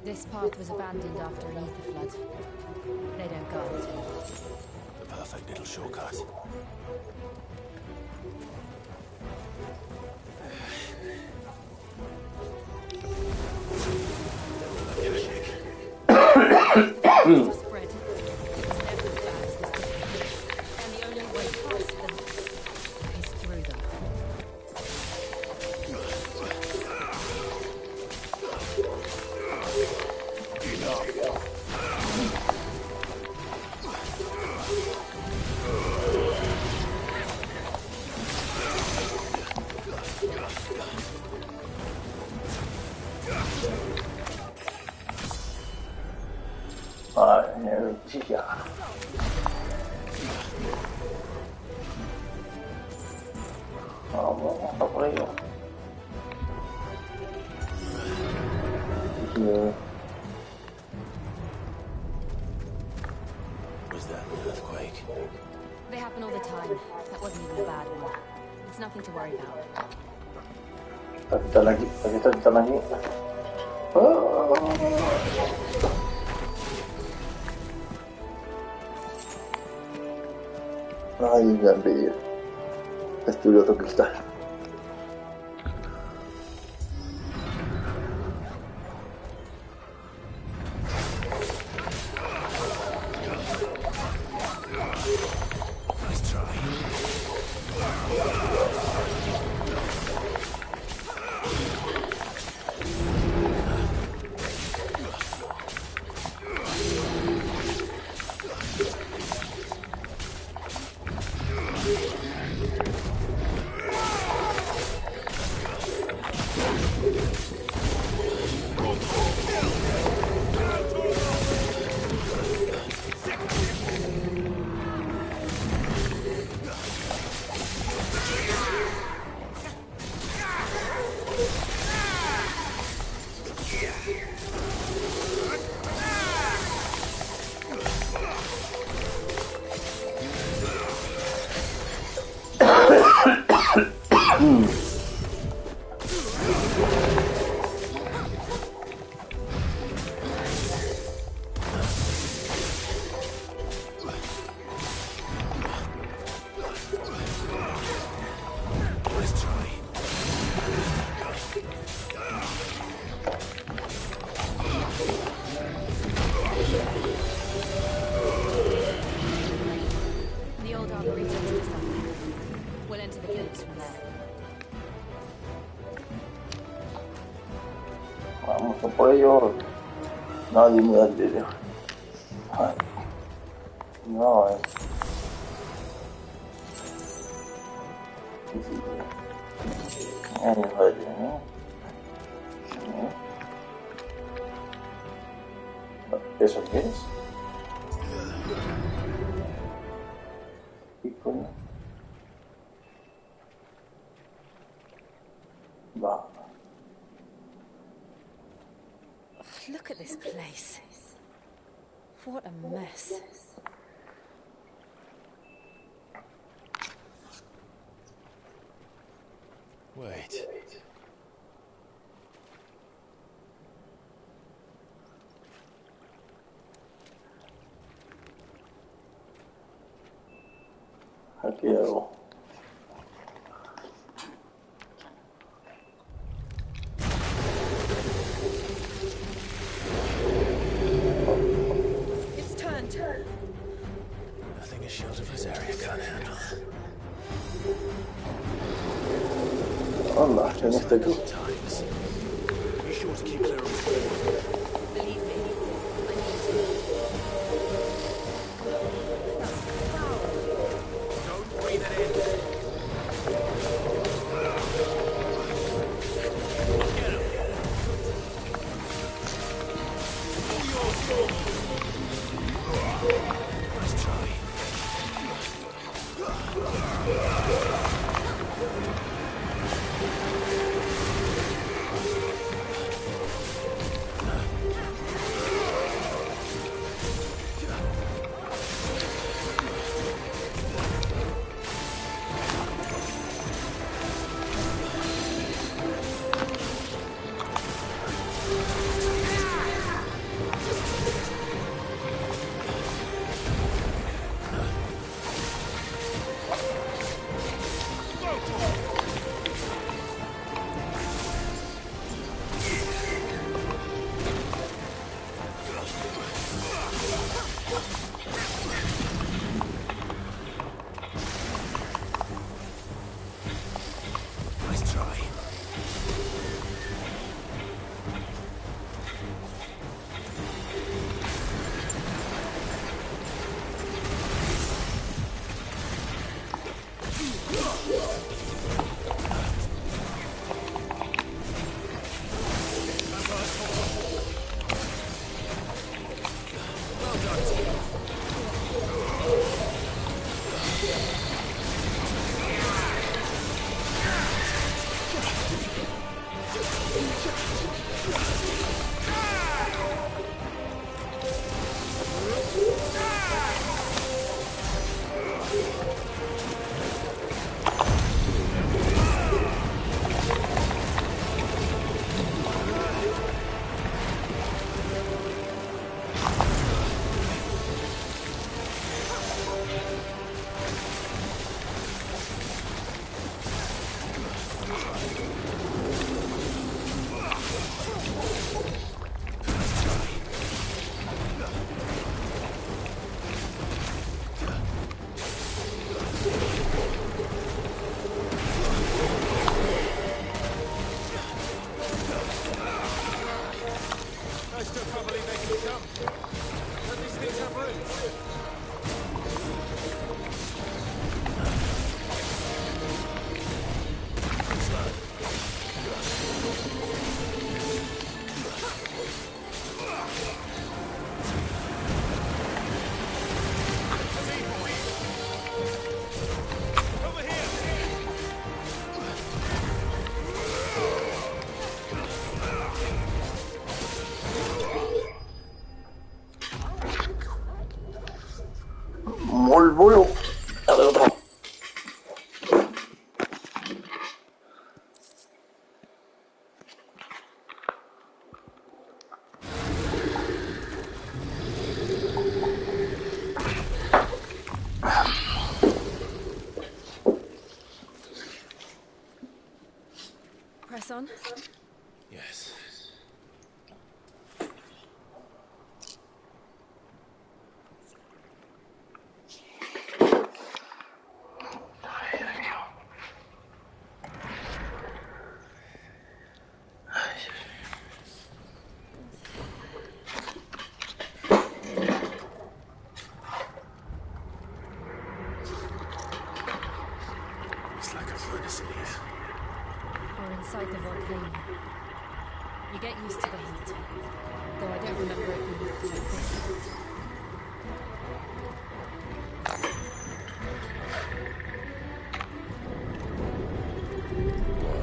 This path was abandoned after an ether flood. They don't guard it anymore. The perfect little shortcut. Spread. It's never as bad as this before. And the only way past them is through them. Vamos a por ello. Was that an earthquake? They happen all the time. That wasn't even a bad one. It's nothing to worry about. Kita lagi. Ay, ya vi. Estudio otro cristal. Nice try. Vamos a por ello. Nadie me da el vídeo. Ay. No, ¿Eso qué es? ¿Y coño? Va. Look at this place. What a mess. Wait. Aquí hago. It's turned. they go. Times. Be sure to keep clear of the wall. Believe me, I need to. Don't breathe it in. Get him. Nice try. Nice try. I still can't believe they can jump. Don't these things have roots? Over here. Molt bueno. A ver otro. Press on. Yes. Looks like a furnace in here. We're inside the volcano. You get used to the heat. Though I don't remember it being like this.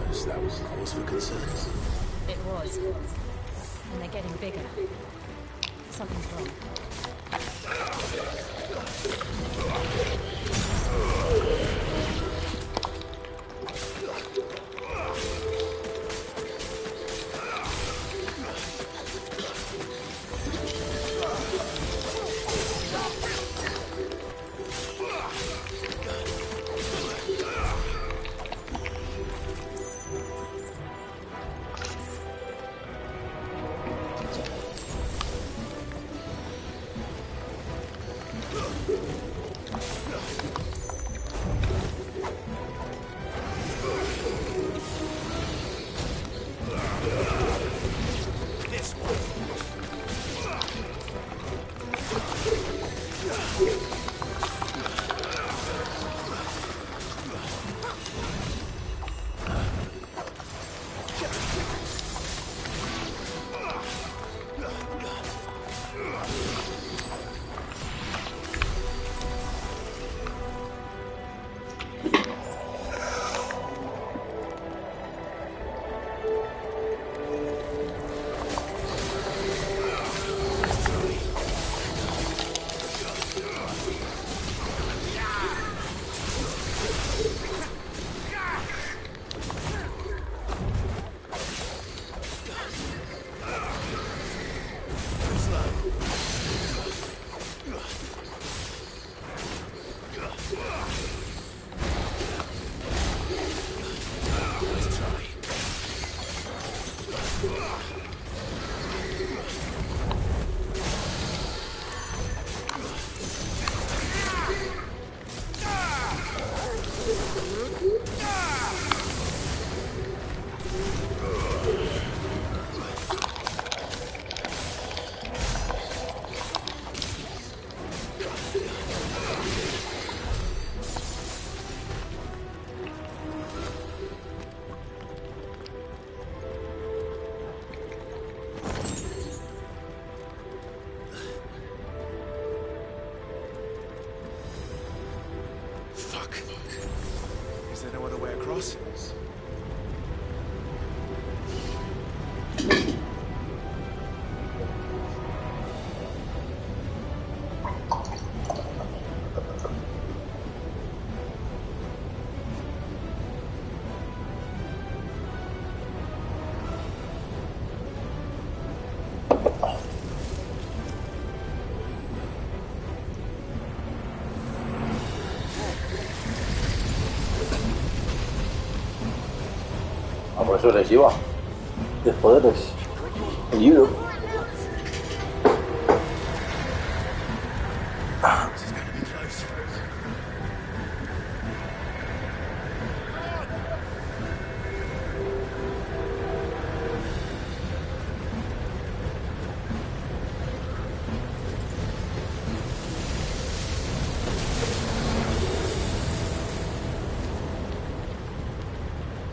Was that one cause for concern? It was. And they're getting bigger. Something's wrong. Is there no other way across? Ah, por eso les lleva. De poderes. El libro.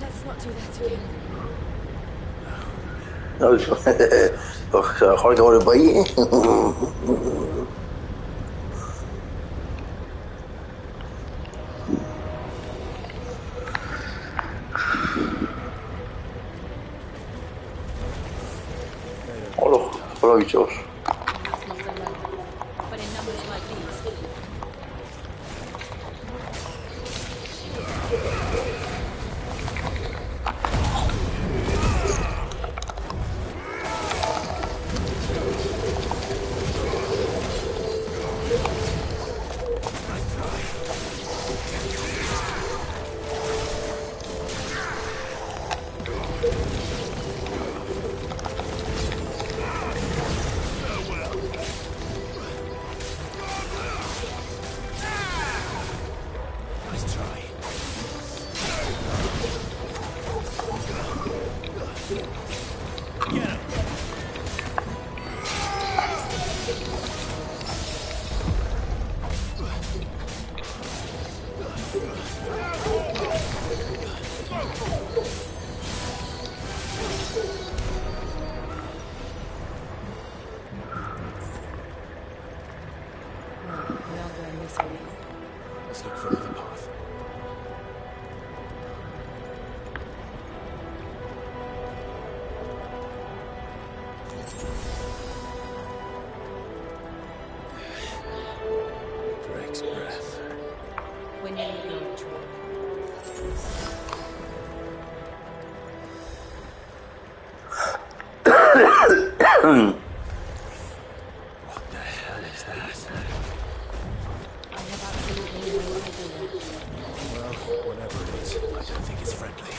Let's not do that again. No, eso. Se mejor que vuelve para ahí. Hola, hola bichos. Perhaps not alone, but in numbers like these. Nice try. Get him! We are going this way. Let's look for another path. Drake's breath. We're nearly at the entry. What the hell is that? I have absolutely no idea. Well, whatever it is, I don't think it's friendly.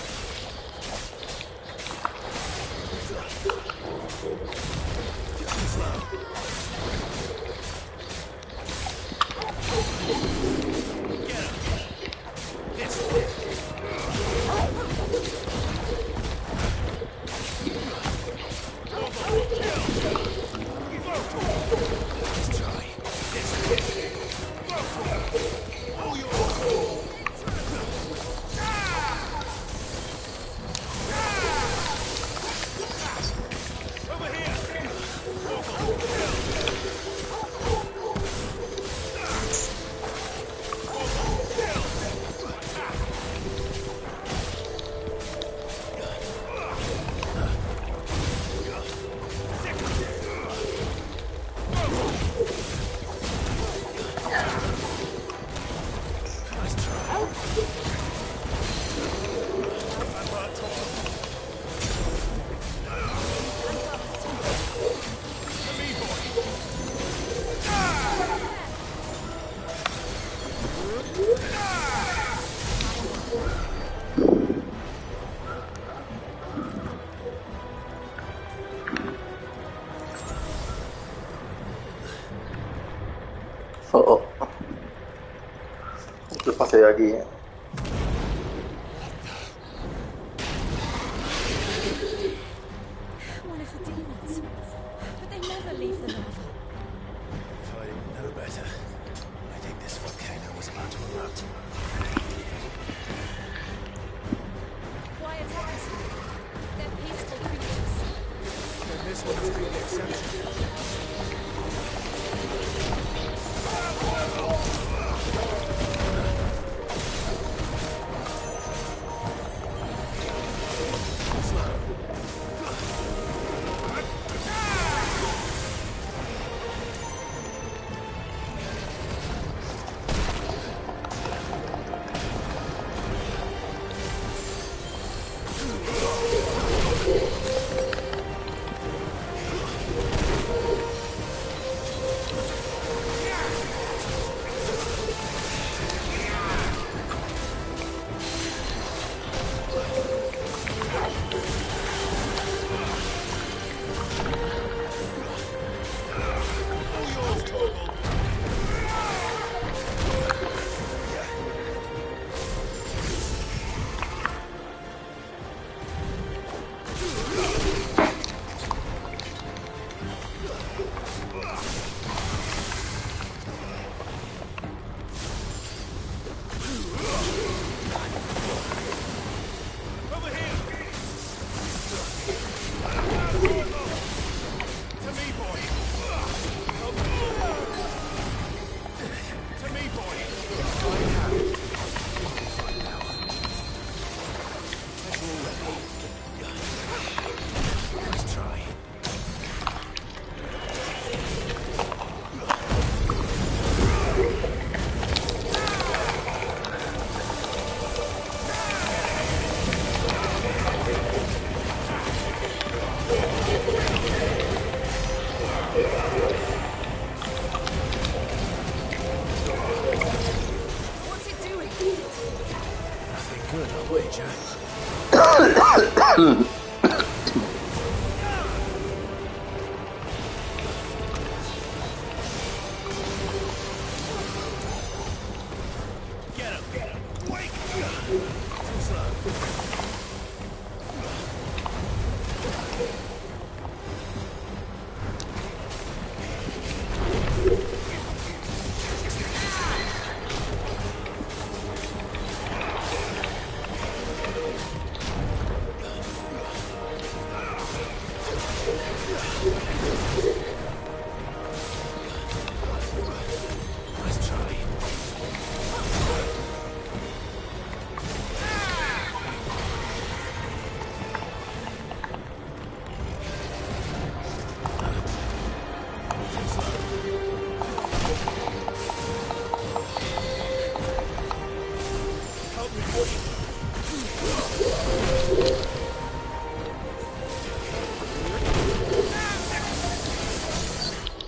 Kill! Oh, oh. ¿Qué pasa de aquí? One of the demons. But they never leave the lava. If I didn't know better, I think this volcano was about to erupt. Why attack us? They're peaceful creatures. Then this one must be the exception.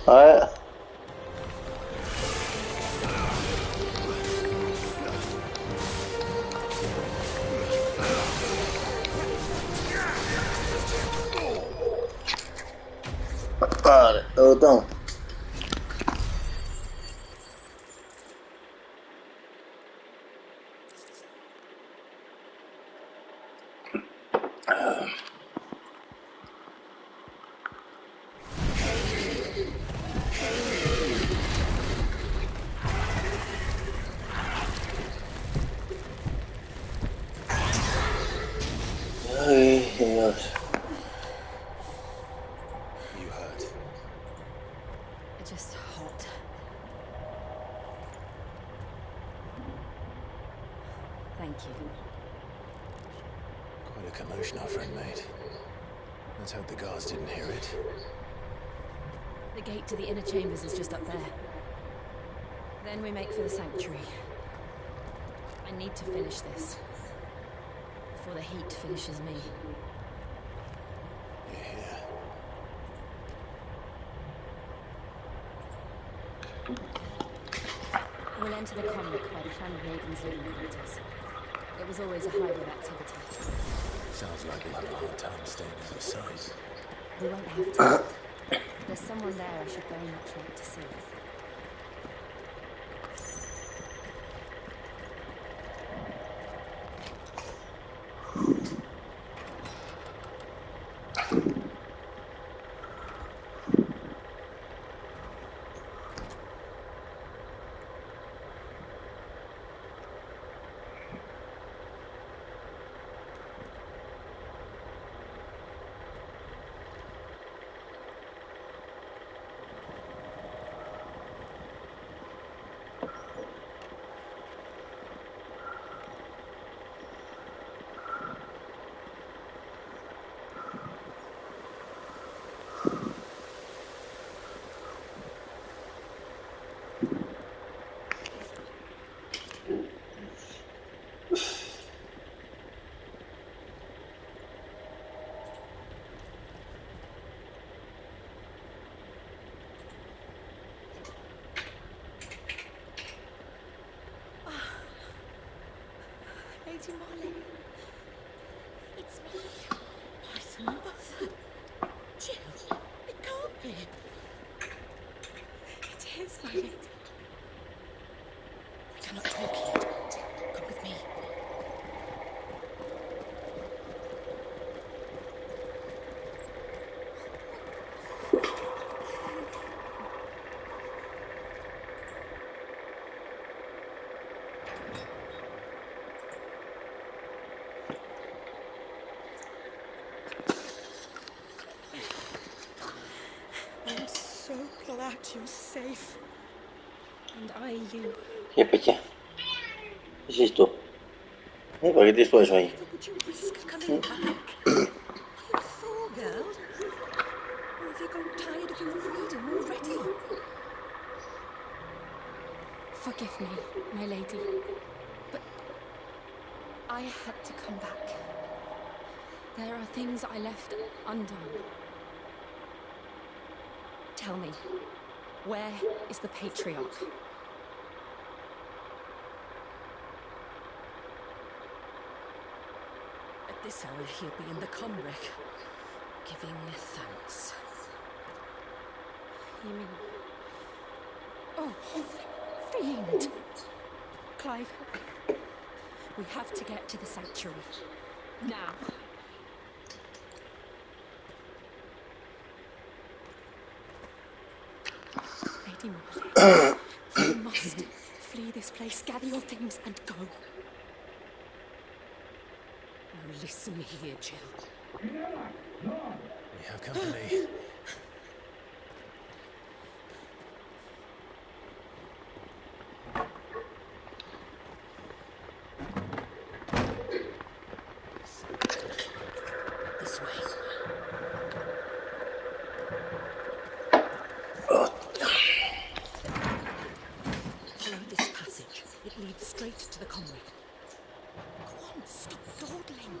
Ouais. Vale, autant. Ay, Dios. You hurt? Just hot. Thank you. Quite a commotion our friend made. Let's hope the guards didn't hear it. The gate to the inner chambers is just up there. Then we make for the sanctuary. I need to finish this. Before the heat finishes me. You're here. We'll enter the convict by the Clan Raven's living quarters. It was always a hive of activity. Sounds like we'll have a hard time staying out of sight. We won't have to. There's someone there I should very much like to see. Lady Molly. It's me. Martha, Martha. Jill, it can't be. It is, my lady. We cannot talk yet. Come with me. I'm so glad you're safe. And I you. ¿Qué pecha? ¿Qué es esto? ¿Para qué tienes todo eso ahí? Would you risk coming back? Are you a fool, girl? Or have you grown tired of your freedom already? Forgive me, my lady, but I had to come back. There are things I left undone. Tell me, where is the patriarch? At this hour, he'll be in the comwreck, giving thanks. You mean... Oh, fiend! Clive, we have to get to the sanctuary. Now. Lady Molly, you must flee this place, gather your things and go. Now listen here, Jill. We have company. This way. Follow this passage. It leads straight to the comwreck. Go on, stop dawdling.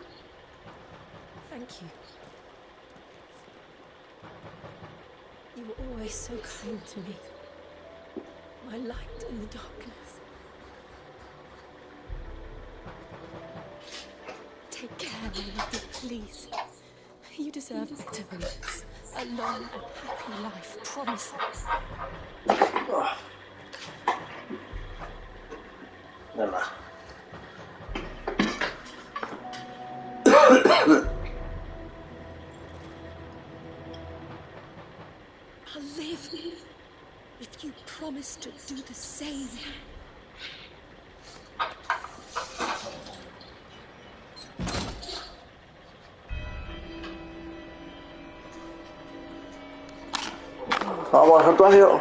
Thank you. You were always so kind to me. My light in the darkness. Take care, my lady, please. You deserve better than this. A long and happy life, promise me. Nada. I'll live if you promise to do the same. Vamos al santuario.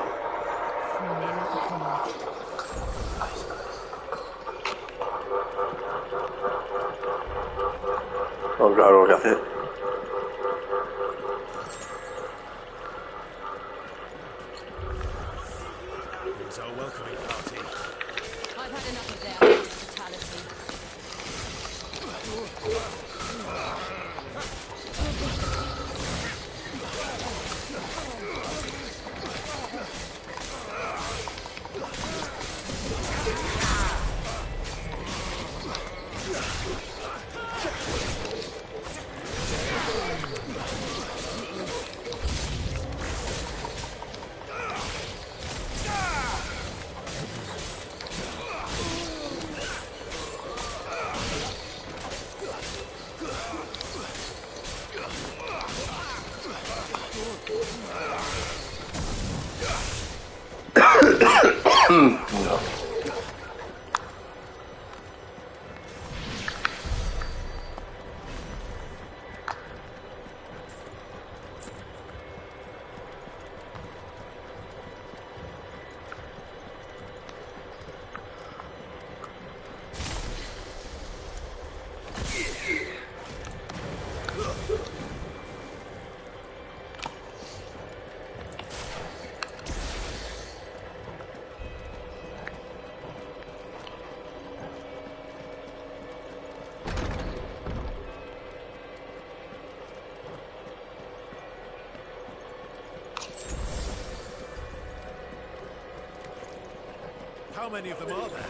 No, claro, lo que hace. Here's our welcoming party. I've had enough of their hospitality. No. How many of them are there?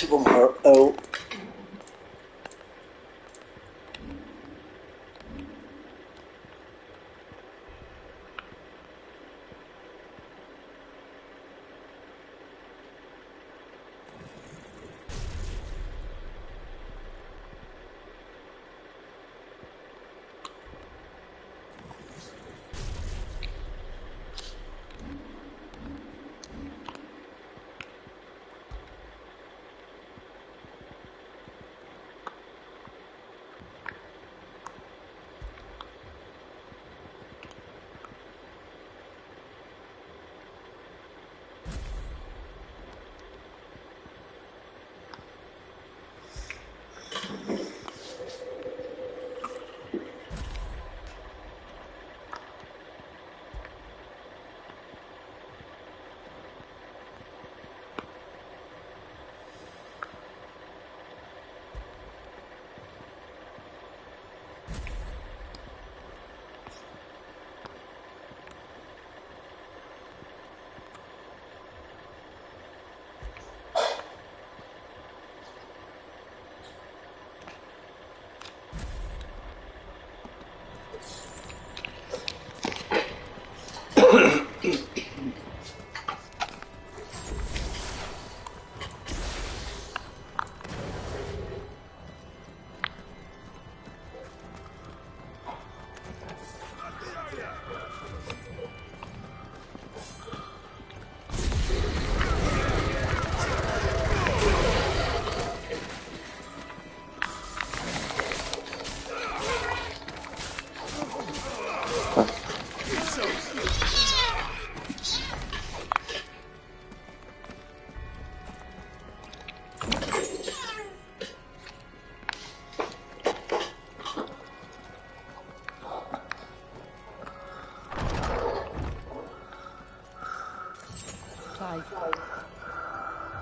see from her. Oh.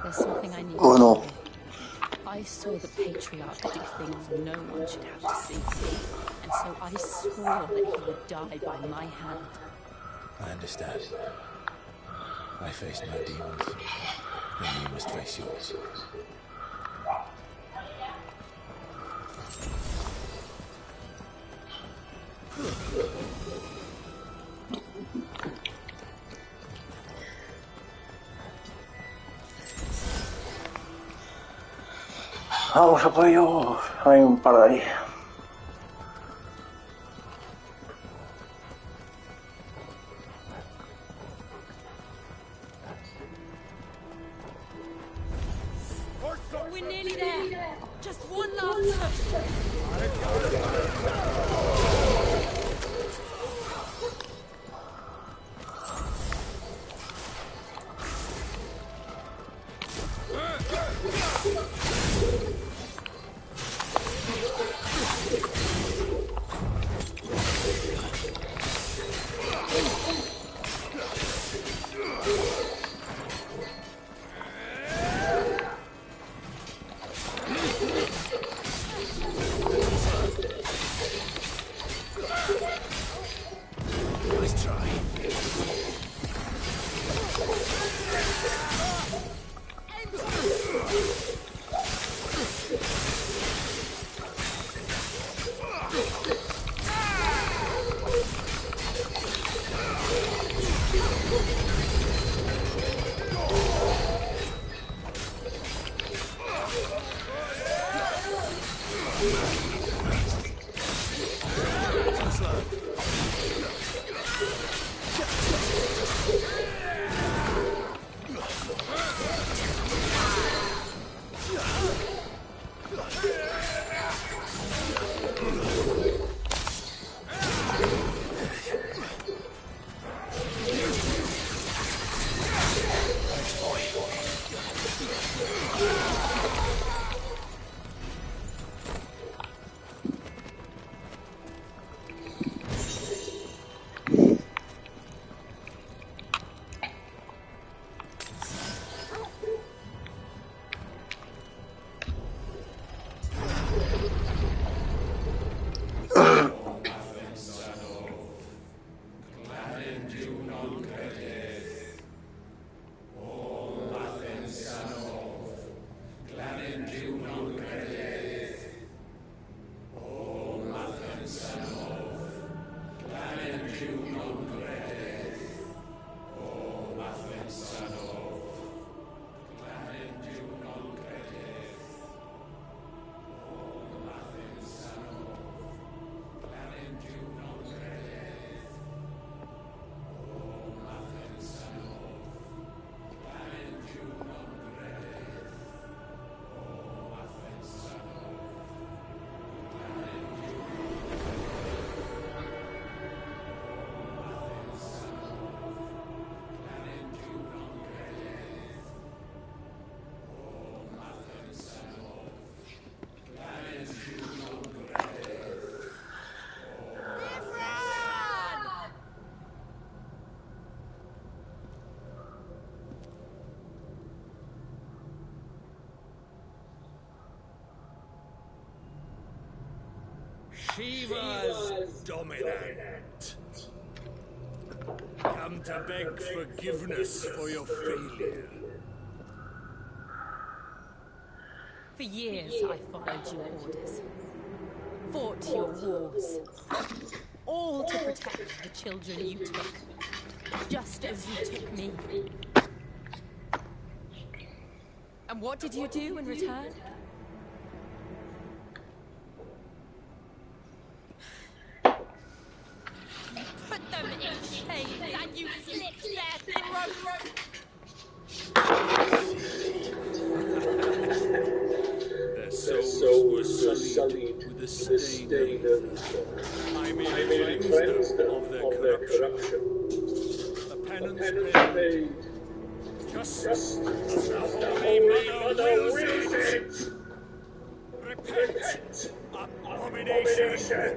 There's something I need Oh to no. tell you. I saw the Patriarch do things no one should have to see. And so I swore that he would die by my hand. I understand. I face my demons, and you must face yours. Vamos a por ello. Hay un par de ahí. We're nearly there. Just one last touch. Shiva's dominant. Come to beg forgiveness for your failure. For years I followed your orders. Fought your wars. All to protect the children you took. Just as you took me. And what did you do in return? You put them in chains and you slit their throats! Their souls were sullied with the stain of ether. I merely cleansed them of their corruption. The penance paid. Just as the Holy Mother wills it. Repent, abomination.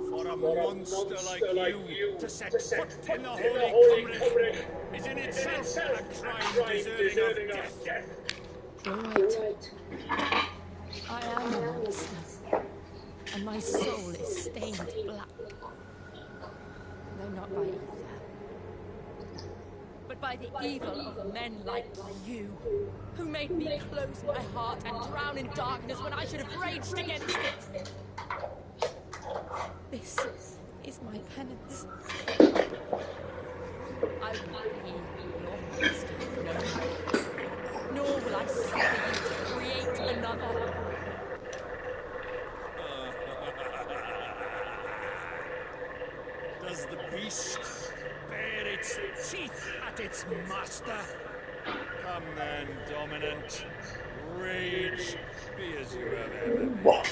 For a monster like you to set foot in the Holy Cumric is in itself a crime deserving of death. You're right. I am a monster. And my soul is stained black. Though not by ether. But by the evil of men like you, who made me close my heart and drown in darkness when I should have raged against it. This is my penance. I will be your monster no more. Nor will I suffer you to create another. Does the beast bare its teeth at its master? Come then, dominant. Rage, be as you have ever been.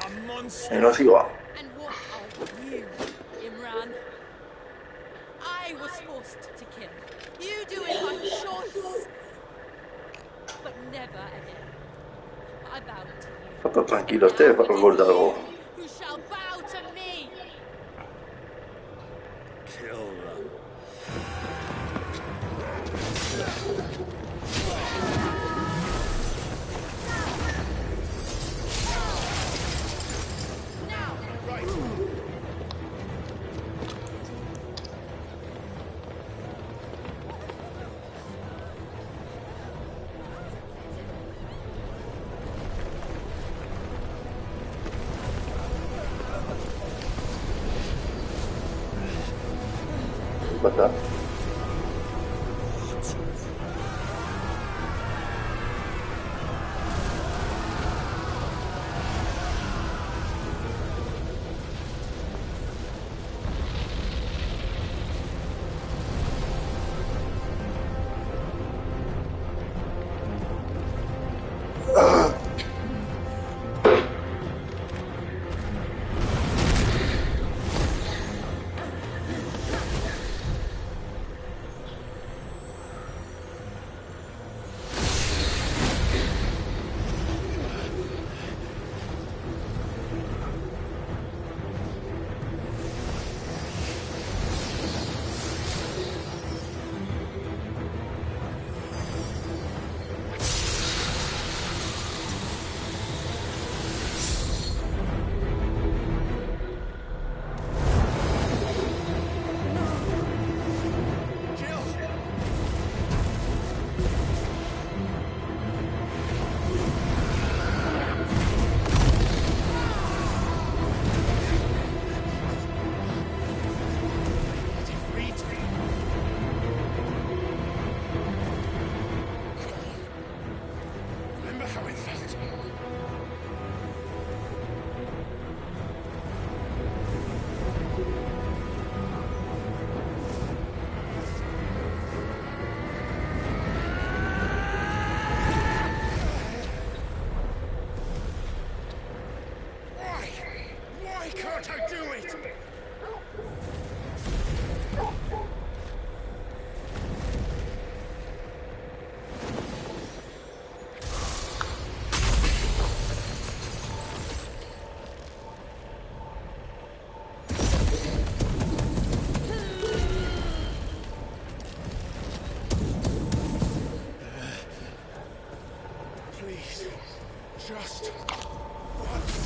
A monster. No así va. And what of you, Imran? I was forced to kill. You do it by choice. But never again. I bow to you. Está tranquilo usted para recordar algo. Who shall bow to me? Kill them. Now! Right. ¿Verdad? Just once.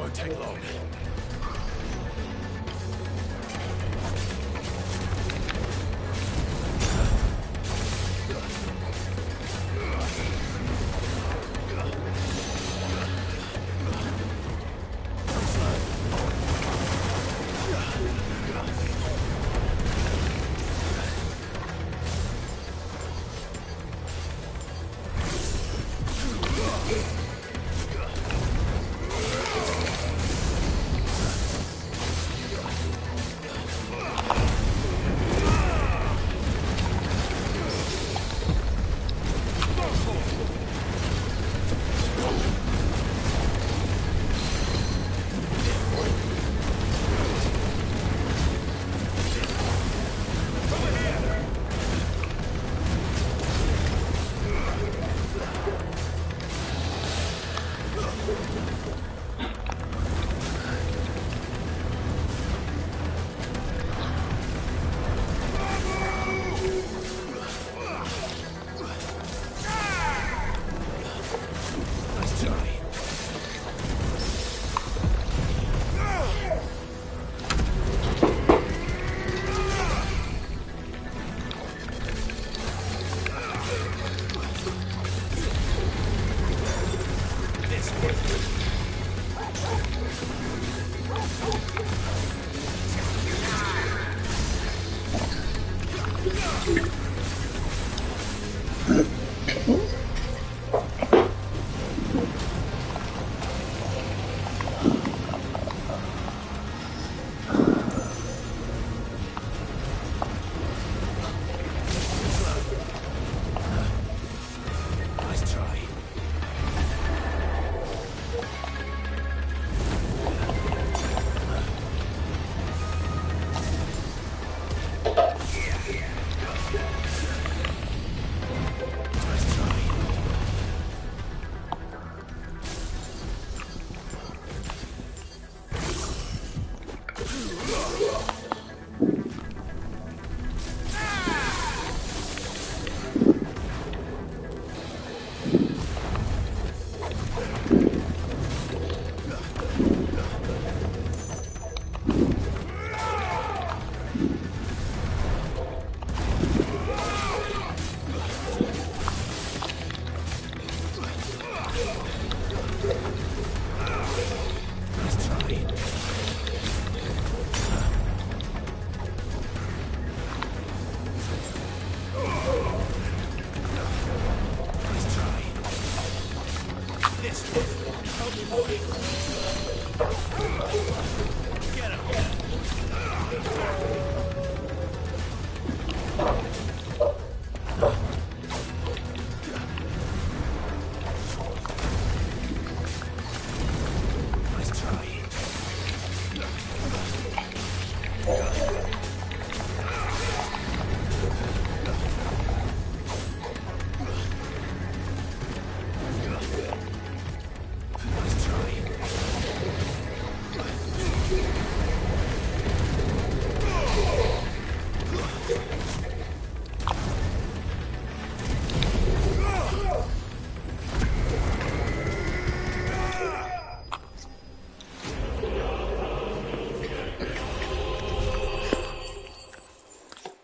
won't take long.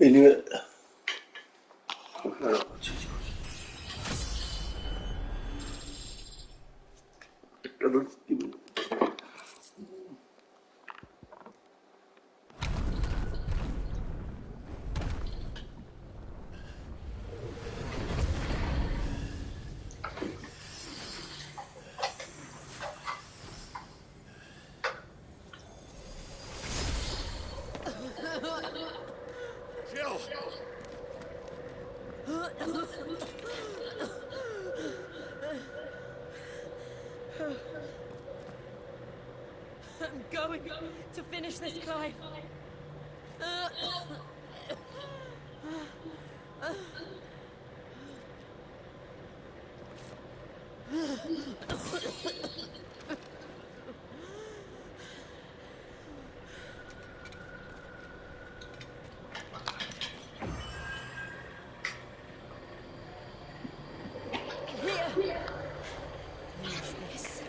Anyway, Jill! I'm going to finish this climb. Here. Use this.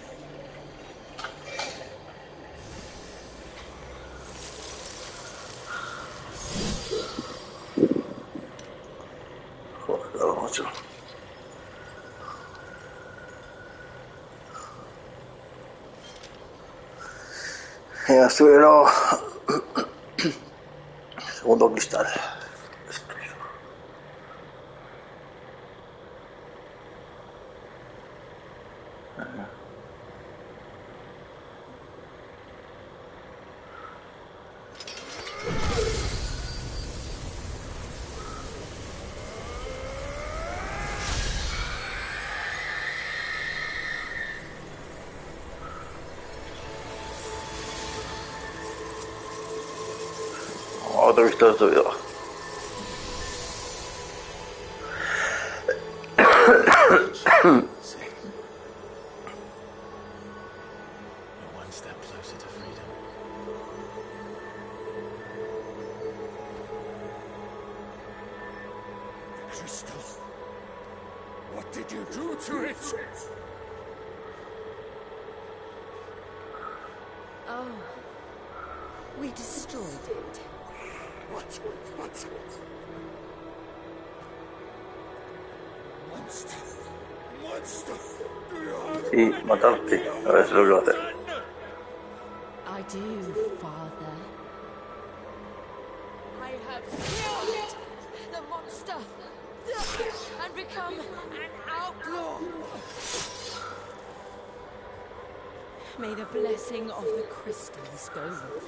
Estuvieron segundo cristal. Otro cristal destruido. One step closer to freedom. Crystal. What did you do to it? Oh. We destroyed it. What? Monster. Monster. Do you have Sí, matarte. A ver si lo quiero hacer. I do, Father. I have killed the monster and become an outlaw. May the blessing of the crystals go with you.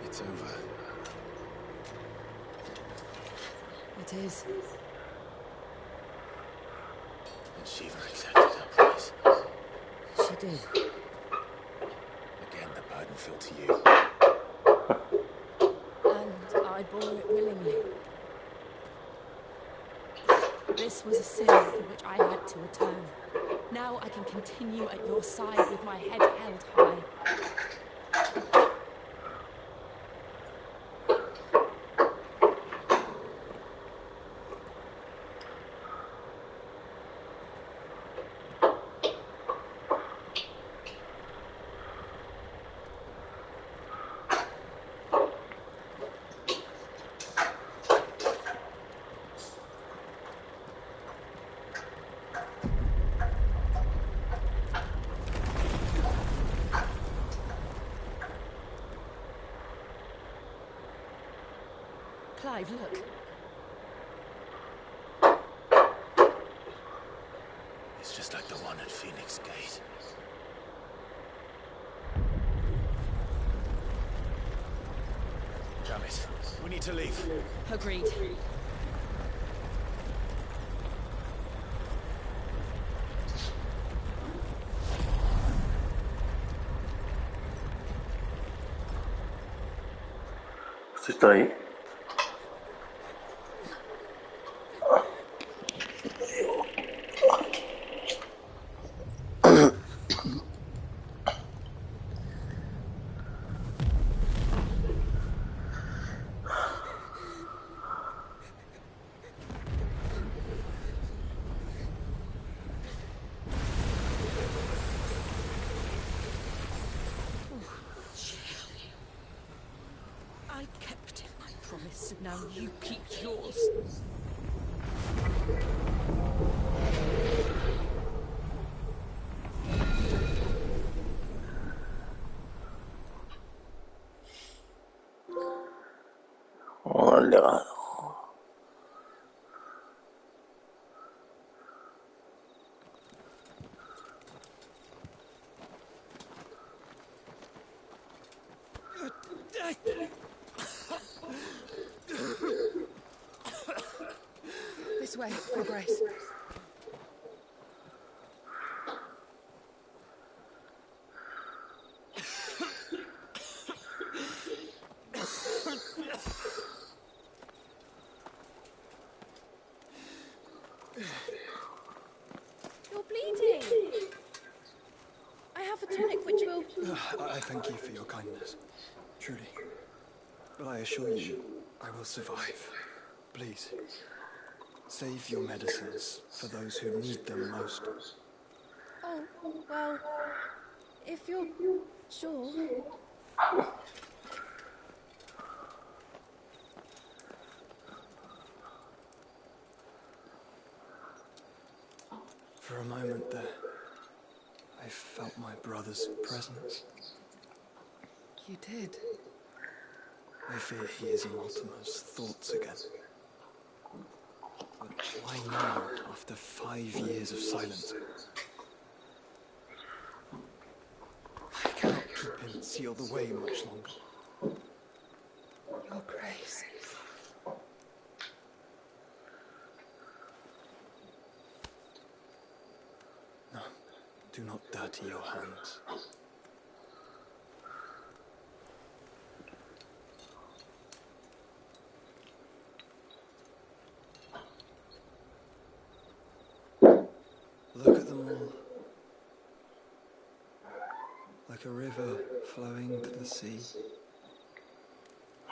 It's over. It is. And Shiva accepted her price. She did. Again, the burden fell to you. And I bore it willingly. This was a sin for which I had to atone. Now I can continue at your side with my head held high. Clive, look. It's just like the one at Phoenix Gate. Damn it. We need to leave. Agreed. ¿Sí está ahí? I kept my promise, and now you keep yours. Oh, el legado. This way, Your Grace. You're bleeding. I have a tonic which will... I thank you for your kindness, truly. But I assure you, I will survive. Please, save your medicines for those who need them most. Oh, well, if you're sure... For a moment there, I felt my brother's presence. You did? I fear he is in Ultima's thoughts again. But why now, after 5 years of silence? I cannot keep him sealed away much longer. Your Grace. No, do not dirty your hands. Look at them all. Like a river flowing to the sea.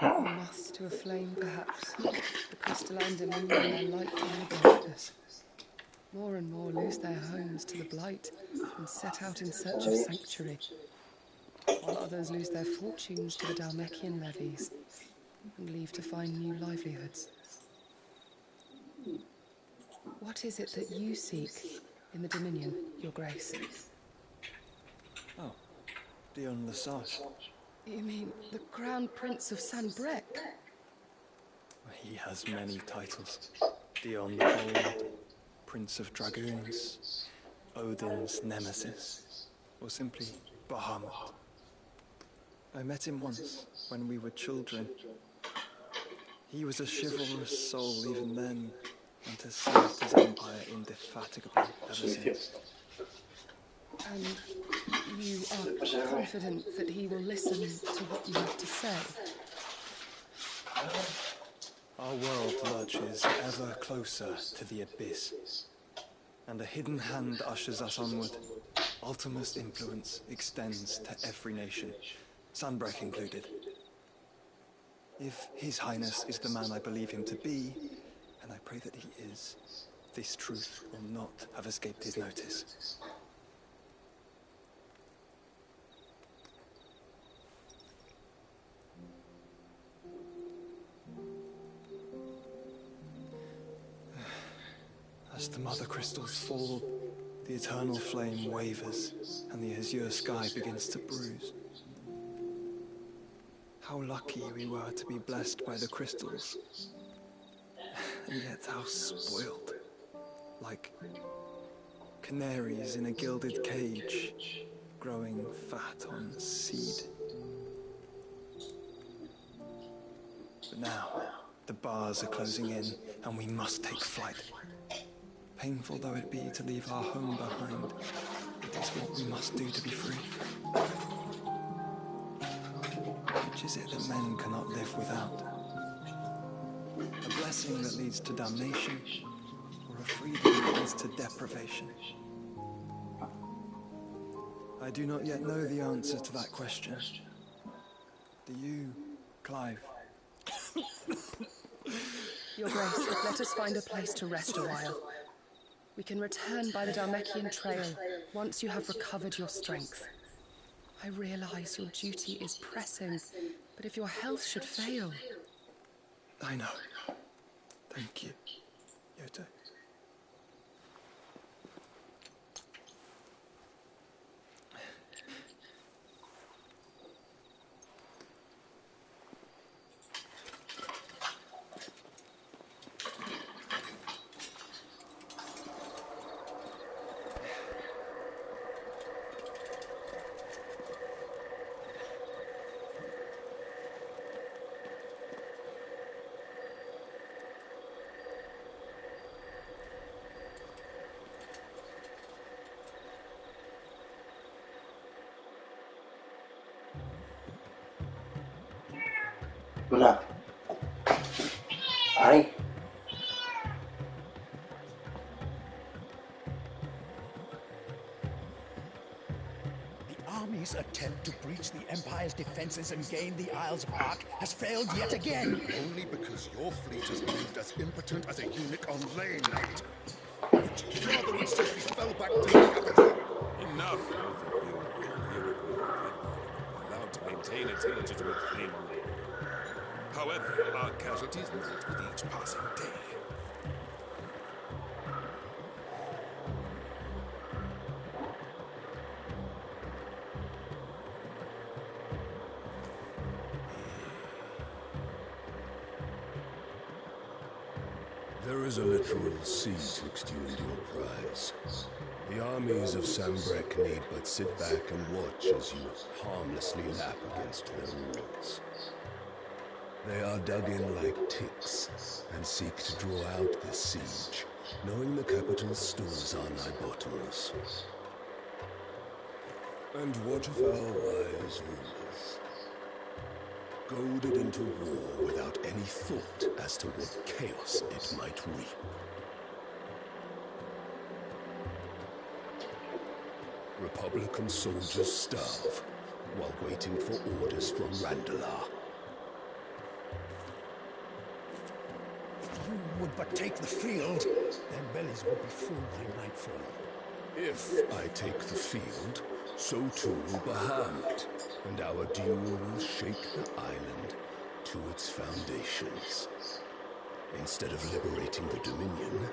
Moths to a flame, perhaps. The crystalline dominion their light in the darkness. More and more lose their homes to the blight and set out in search of sanctuary, while others lose their fortunes to the Dalmekian levies and leave to find new livelihoods. What is it that you seek in the Dominion, Your Grace? Oh, Dion Lesage. You mean the Crown Prince of Sanbrec? He has many titles. Dion the Bold, Prince of Dragoons, Odin's Nemesis, or simply Bahamut. I met him once, when we were children. He was a chivalrous soul even then, and has served his empire indefatigably ever since. And you are confident that he will listen to what you have to say? Our world lurches ever closer to the abyss, and a hidden hand ushers us onward. Ultima's influence extends to every nation, Sanbrec included. If His Highness is the man I believe him to be, and I pray that he is, this truth will not have escaped his notice. As the mother crystals fall, the eternal flame wavers, and the azure sky begins to bruise. How lucky we were to be blessed by the crystals, and yet how spoiled, like canaries in a gilded cage, growing fat on seed. But now, the bars are closing in, and we must take flight. Painful though it be to leave our home behind, it is what we must do to be free. Which is it that men cannot live without? A blessing that leads to damnation, or a freedom that leads to deprivation? I do not yet know the answer to that question. Do you, Clive? Your Grace, let us find a place to rest a while. We can return by the Dalmekian trail once you have recovered your strength. I realize your duty is pressing, but if your health should fail... I know. Thank you, Yoto. Luna. Ay. The army's attempt to breach the Empire's defenses and gain the Isles of Ark has failed yet again. Only because your fleet has proved as impotent as a eunuch on lane night. Would you rather we simply fell back to the capital? Enough, both of you. Allowed to maintain its illegitimate claim on land. However, our casualties mount with each passing day. There is a literal sea twixt you and your prize. The armies of Sambrek need but sit back and watch as you harmlessly lap against their walls. They are dug in like ticks and seek to draw out this siege, knowing the capital's stores are nigh bottomless. And what of our wise rulers? Goaded into war without any thought as to what chaos it might reap. Republican soldiers starve while waiting for orders from Randalar. If you would but take the field, their bellies would be full by nightfall. If I take the field, so too will Bahamut, and our duel will shake the island to its foundations. Instead of liberating the Dominion,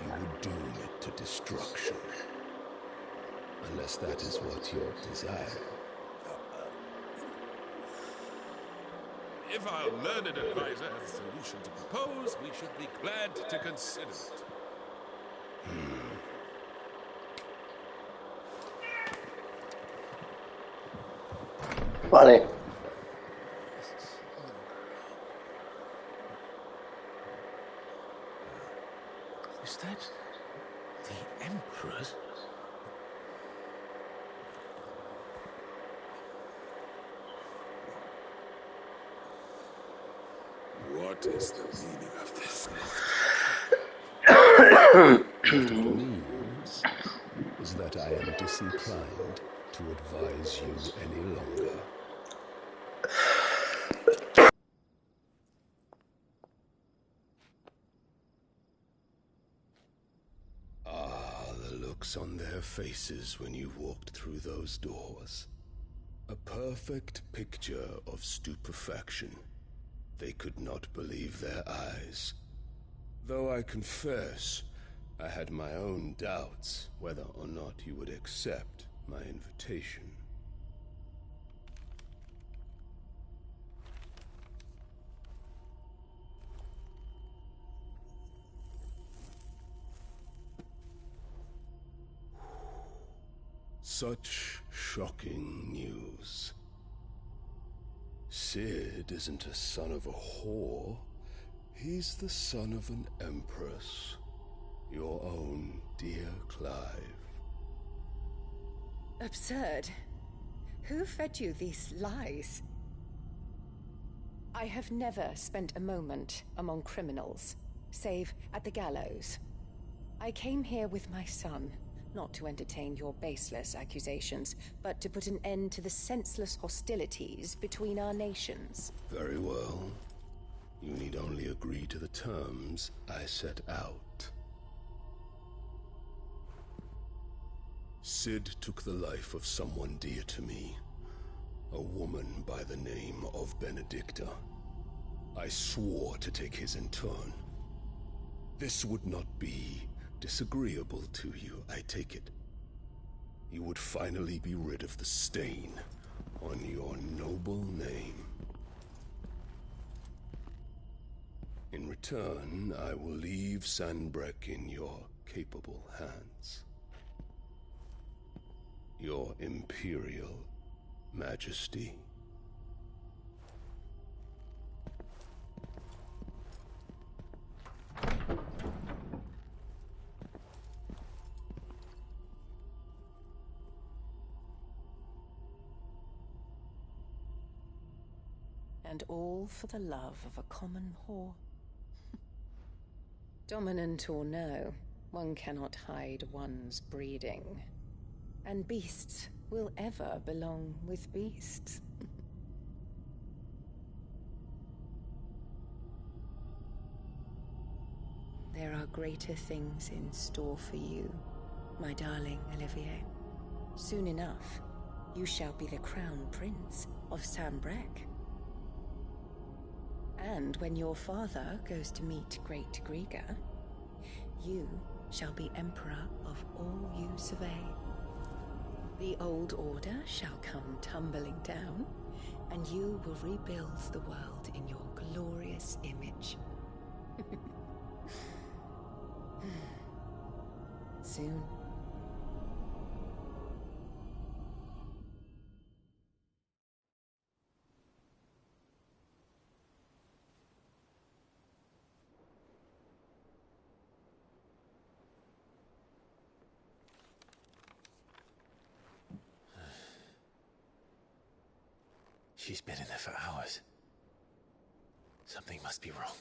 you would doom it to destruction. Unless that is what you desire. If our learned advisor has a solution to propose, we should be glad to consider it. Vale. Is that the Emperor's? What is the meaning of this? What it means is that I am disinclined to advise you any longer. Ah, the looks on their faces when you walked through those doors. A perfect picture of stupefaction. They could not believe their eyes. Though I confess, I had my own doubts whether or not you would accept my invitation. Such shocking news. Sid isn't a son of a whore. He's the son of an empress. Your own dear Clive. Absurd. Who fed you these lies? I have never spent a moment among criminals, save at the gallows. I came here with my son, not to entertain your baseless accusations, but to put an end to the senseless hostilities between our nations. Very well. You need only agree to the terms I set out. Sid took the life of someone dear to me, a woman by the name of Benedicta. I swore to take his in turn. This would not be disagreeable to you, I take it. You would finally be rid of the stain on your noble name. In return, I will leave Sanbrek in your capable hands. Your Imperial Majesty. And all for the love of a common whore. Dominant or no, one cannot hide one's breeding. And beasts will ever belong with beasts. There are greater things in store for you, my darling Olivier. Soon enough, you shall be the crown prince of Sambrek. And when your father goes to meet Great Griga, you shall be emperor of all you survey. The old order shall come tumbling down, and you will rebuild the world in your glorious image. Soon. She's been in there for hours. Something must be wrong.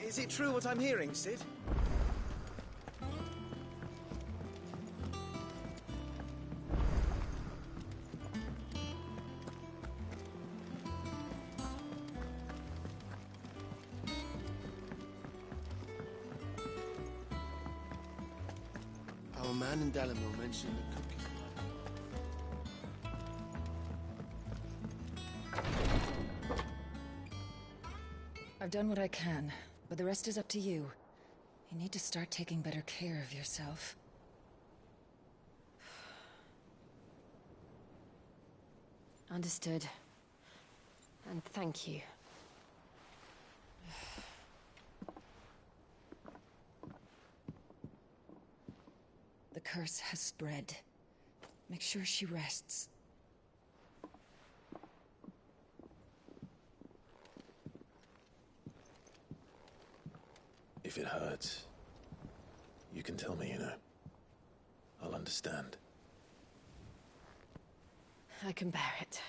Is it true what I'm hearing, Sid? Our man in Dalamil mentioned the cookies. I've done what I can, but the rest is up to you. You need to start taking better care of yourself. Understood. And thank you. The curse has spread. Make sure she rests. If it hurts, you can tell me, you know. I'll understand. I can bear it.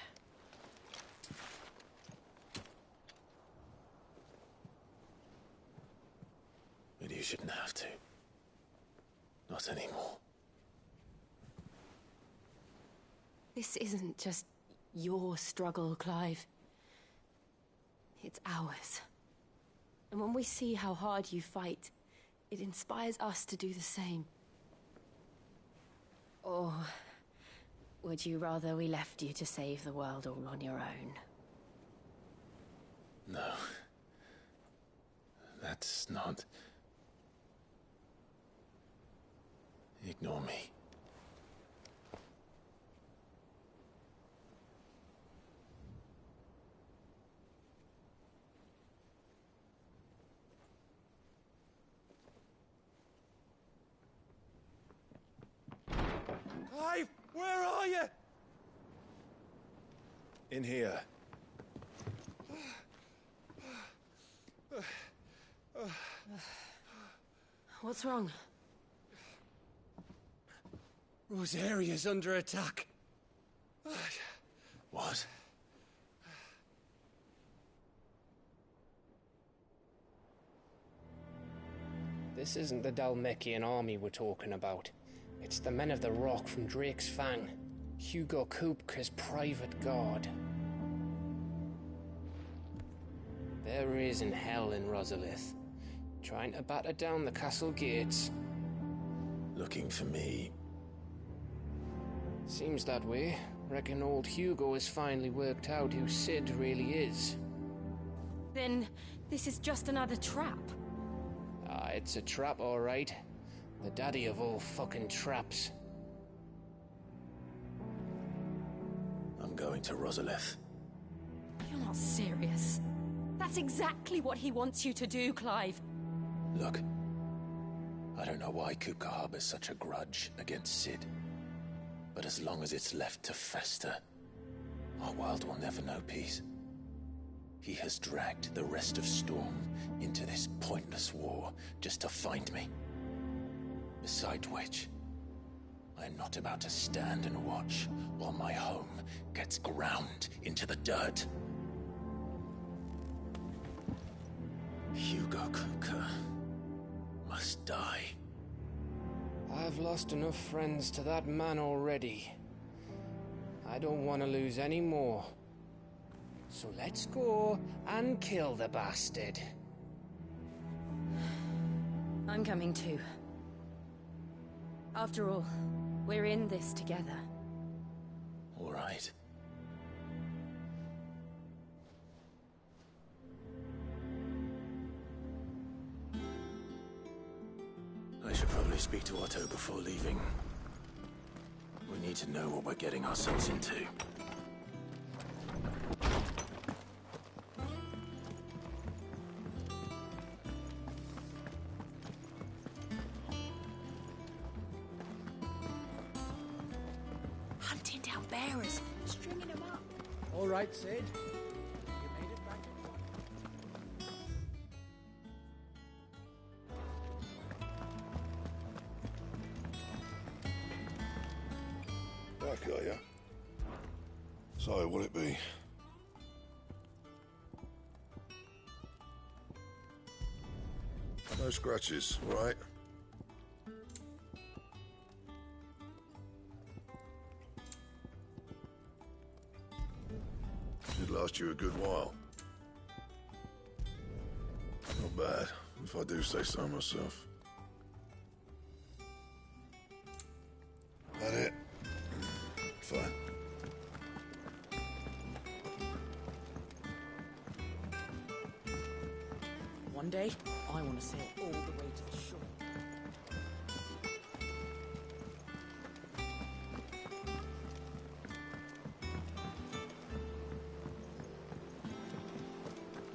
But you shouldn't have to. Not anymore. This isn't just your struggle, Clive. It's ours. And when we see how hard you fight, it inspires us to do the same. Or would you rather we left you to save the world all on your own? No. That's not... Ignore me. Clive, where are you? In here. What's wrong? Rosaria's under attack. What? This isn't the Dalmekian army we're talking about. It's the men of the Rock from Drake's Fang. Hugo Kupka's private guard. They're raising hell in Rosalith, trying to batter down the castle gates. Looking for me. Seems that way. Reckon old Hugo has finally worked out who Sid really is. Then this is just another trap. Ah, it's a trap, all right. The daddy of all fucking traps. I'm going to Rosalith. You're not serious. That's exactly what he wants you to do, Clive. Look, I don't know why Kupka harbors such a grudge against Sid. But as long as it's left to fester, our world will never know peace. He has dragged the rest of Storm into this pointless war just to find me. Besides which, I am not about to stand and watch while my home gets ground into the dirt. Hugo Kupka must die. I've lost enough friends to that man already. I don't want to lose any more. So let's go and kill the bastard. I'm coming too. After all, we're in this together. All right. should probably speak to Otto before leaving. We need to know what we're getting ourselves into. Hunting down bearers, stringing them up. All right, Sid. You made it back. Back, are ya? So, what'll it be? No scratches, right? Should last you a good while. Not bad, if I do say so myself. That it? Fine. One day, I want to sail all the way to the shore.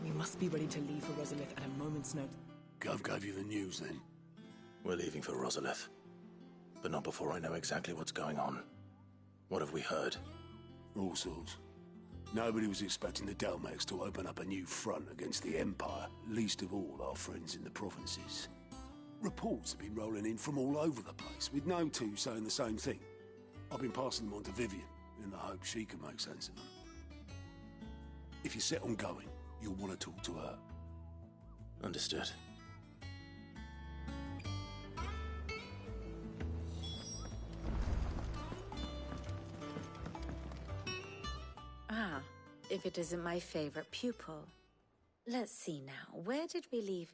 We must be ready to leave for Rosalith at a moment's notice. Gov gave you the news, then? We're leaving for Rosalith. But not before I know exactly what's going on. What have we heard? All sorts. Nobody was expecting the Dalmex to open up a new front against the Empire, least of all our friends in the provinces. Reports have been rolling in from all over the place, with no two saying the same thing. I've been passing them on to Vivian, in the hope she can make sense of them. If you're set on going, you'll want to talk to her. Understood. Ah, if it isn't my favorite pupil. Let's see now, where did we leave?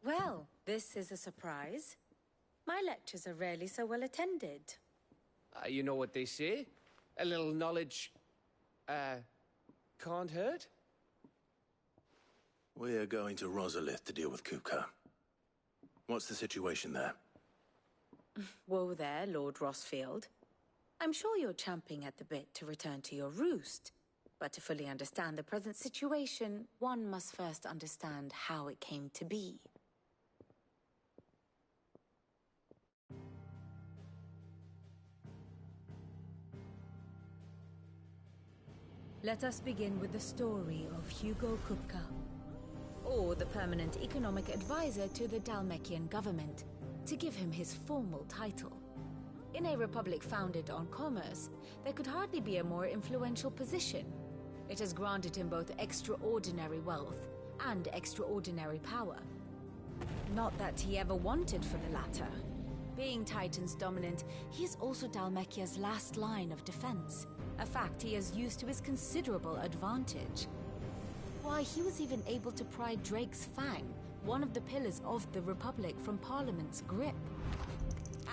Well, this is a surprise. My lectures are rarely so well attended. You know what they say? A little knowledge, can't hurt? We're going to Rosalith to deal with Kupka. What's the situation there? Whoa there, Lord Rossfield. I'm sure you're champing at the bit to return to your roost. But to fully understand the present situation, one must first understand how it came to be. Let us begin with the story of Hugo Kupka, or the permanent economic advisor to the Dalmekian government, to give him his formal title. In a republic founded on commerce, there could hardly be a more influential position. It has granted him both extraordinary wealth and extraordinary power. Not that he ever wanted for the latter. Being Titan's dominant, he is also Dalmekia's last line of defense, a fact he has used to his considerable advantage. Why, he was even able to pry Drake's Fang, one of the pillars of the Republic, from Parliament's grip.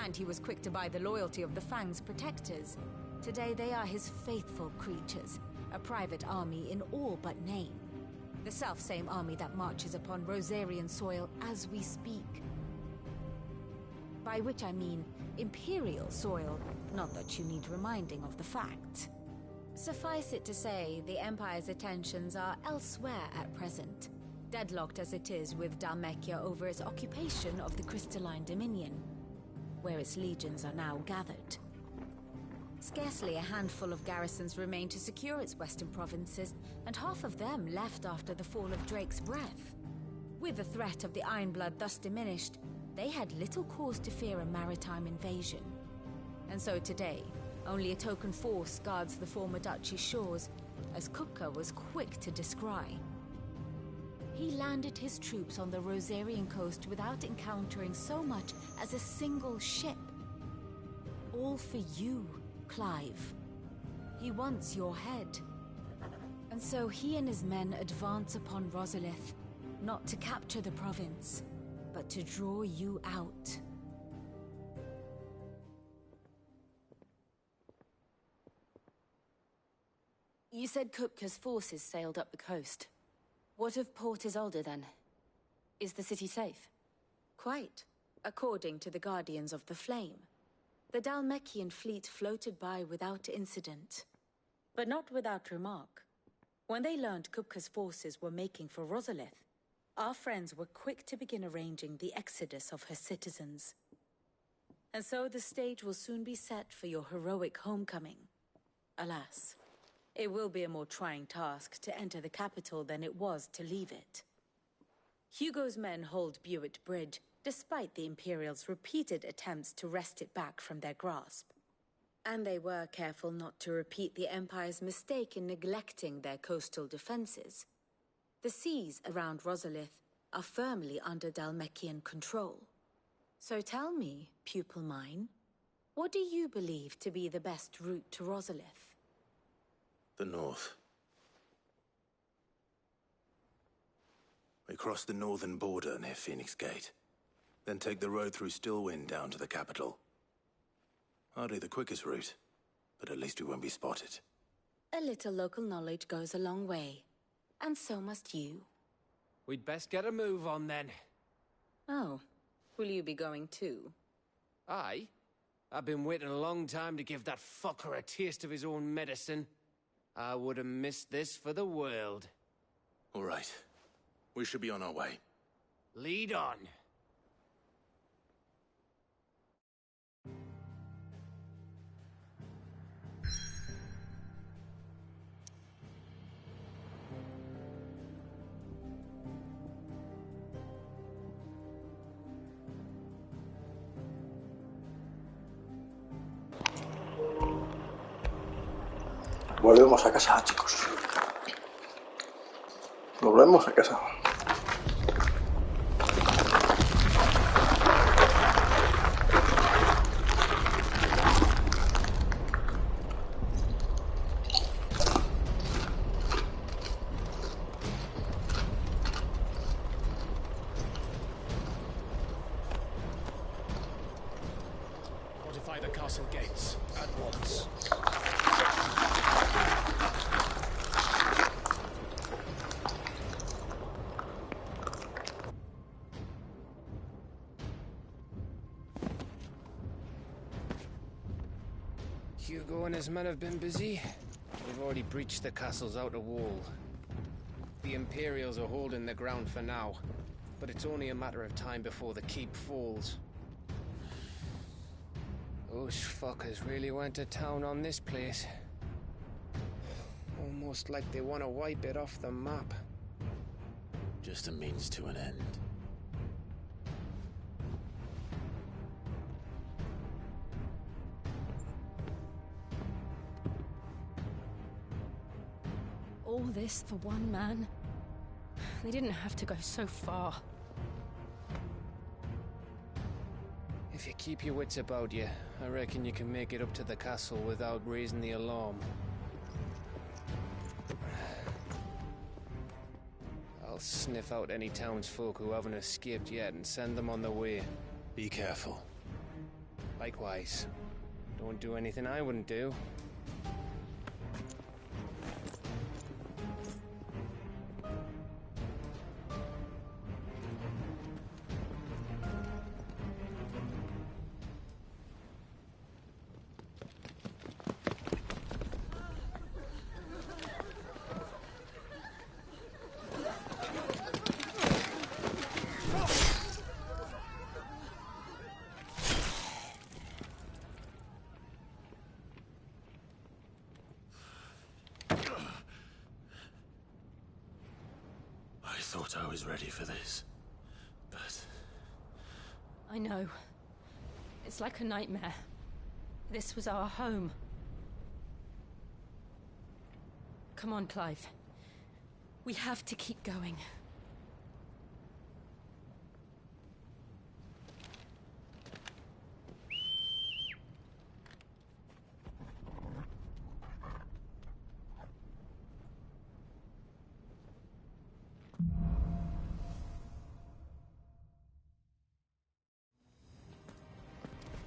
And he was quick to buy the loyalty of the Fang's protectors. Today they are his faithful creatures, a private army in all but name. The self-same army that marches upon Rosarian soil as we speak. By which I mean Imperial soil, not that you need reminding of the fact. Suffice it to say, the Empire's attentions are elsewhere at present, deadlocked as it is with Dalmekia over its occupation of the Crystalline Dominion, where its legions are now gathered. Scarcely a handful of garrisons remain to secure its western provinces, and half of them left after the fall of Drake's Breath. With the threat of the Ironblood thus diminished, they had little cause to fear a maritime invasion. And so today, only a token force guards the former duchy's shores, as Kupka was quick to descry. He landed his troops on the Rosarian coast without encountering so much as a single ship. All for you, Clive. He wants your head. And so he and his men advance upon Rosalith, not to capture the province, but to draw you out. You said Kupka's forces sailed up the coast. What of Port Isolde, then? Is the city safe? Quite, according to the Guardians of the Flame. The Dhalmekian fleet floated by without incident. But not without remark. When they learned Kupka's forces were making for Rosalith, our friends were quick to begin arranging the exodus of her citizens. And so the stage will soon be set for your heroic homecoming. Alas, it will be a more trying task to enter the capital than it was to leave it. Hugo's men hold Buett Bridge, despite the Imperials' repeated attempts to wrest it back from their grasp. And they were careful not to repeat the Empire's mistake in neglecting their coastal defenses. The seas around Rosalith are firmly under Dhalmekian control. So tell me, pupil mine, what do you believe to be the best route to Rosalith? The north. We cross the northern border near Phoenix Gate, then take the road through Stillwind down to the capital. Hardly the quickest route, but at least we won't be spotted. A little local knowledge goes a long way, and so must you. We'd best get a move on then. Oh, will you be going too? Aye. I've been waiting a long time to give that fucker a taste of his own medicine. I would have missed this for the world. All right. We should be on our way. Lead on. Volvemos a casa, chicos. Volvemos a casa. Fortify the castle gates at once. Hugo and his men have been busy. They've already breached the castle's outer wall. The Imperials are holding the ground for now, but it's only a matter of time before the keep falls. Those fuckers really went to town on this place. Almost like they want to wipe it off the map. Just a means to an end. All this for one man? They didn't have to go so far. If you keep your wits about you, I reckon you can make it up to the castle without raising the alarm. I'll sniff out any townsfolk who haven't escaped yet and send them on their way. Be careful. Likewise. Don't do anything I wouldn't do. I thought I was ready for this, but... I know. It's like a nightmare. This was our home. Come on, Clive. We have to keep going.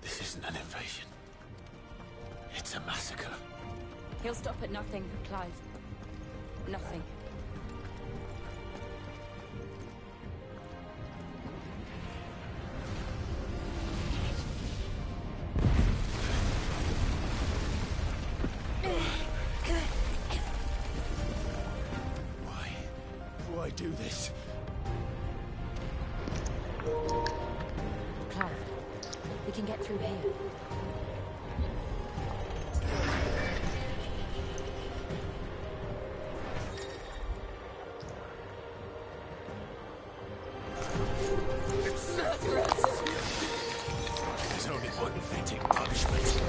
This isn't an invasion. It's a massacre. He'll stop at nothing, Clive. Nothing. do this. Clive, we can get through here. There's only one fitting punishment.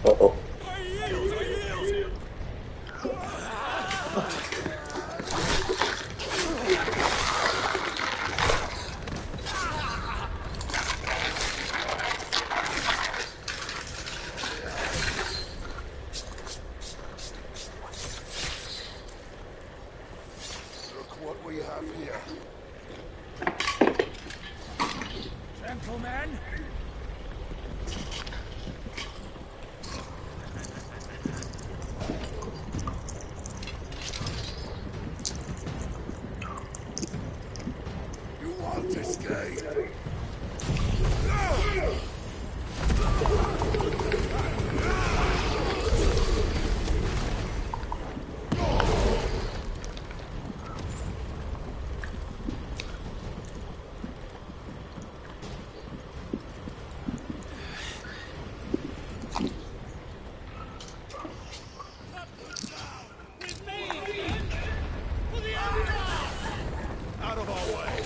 Uh-oh. Look what we have here. Gentlemen, You won't escape. Out of our way.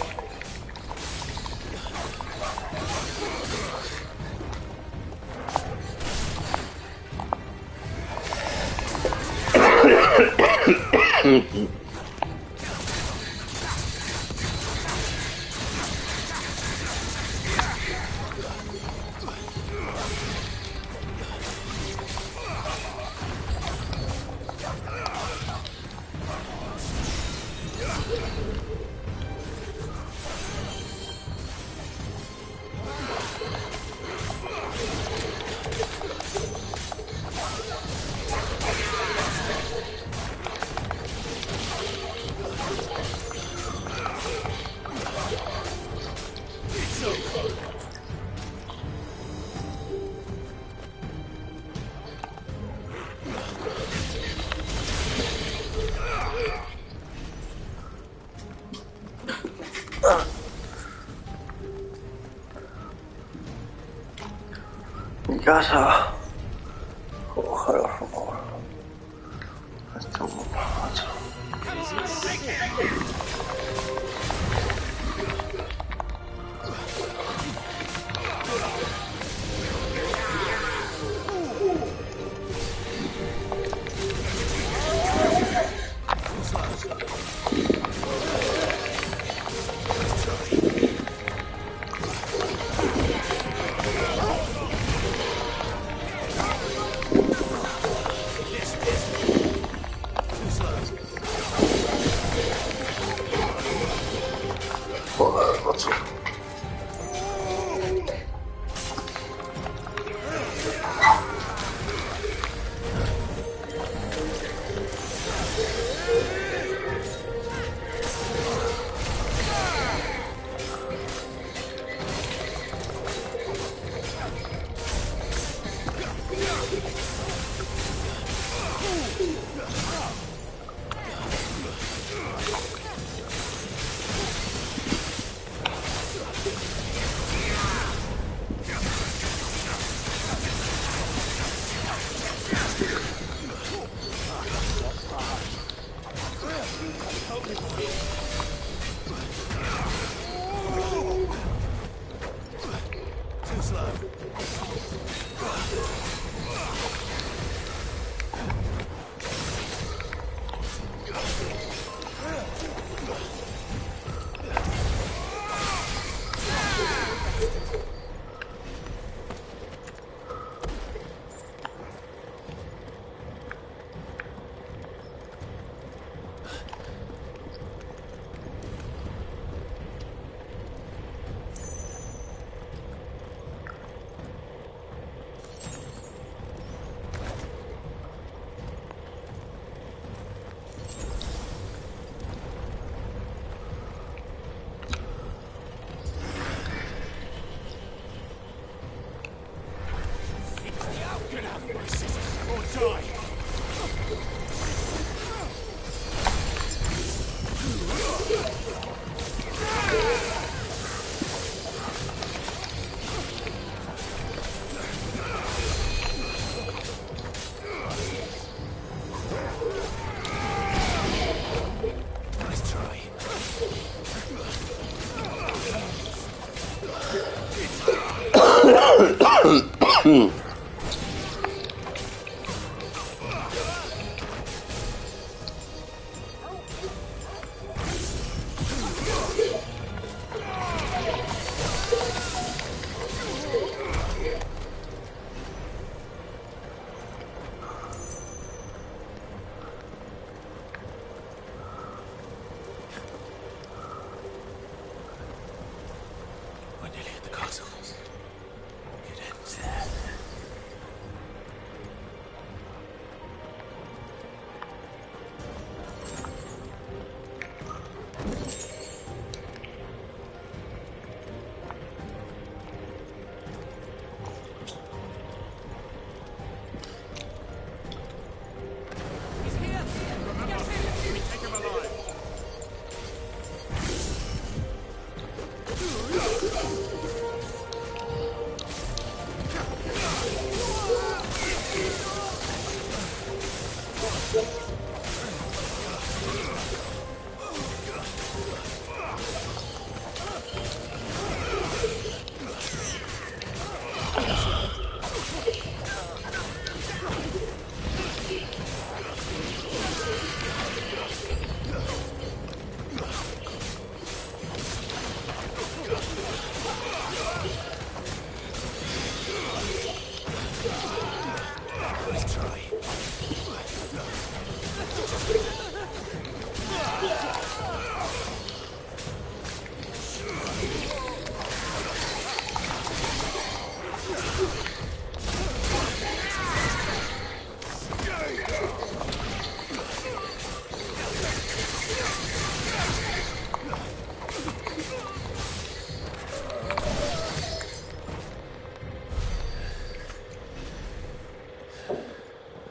Mi casa. Ojalá, por favor. Esto es muy macho. Joder, macho. try. We're nearly at the castle. It ends there. We take him alive.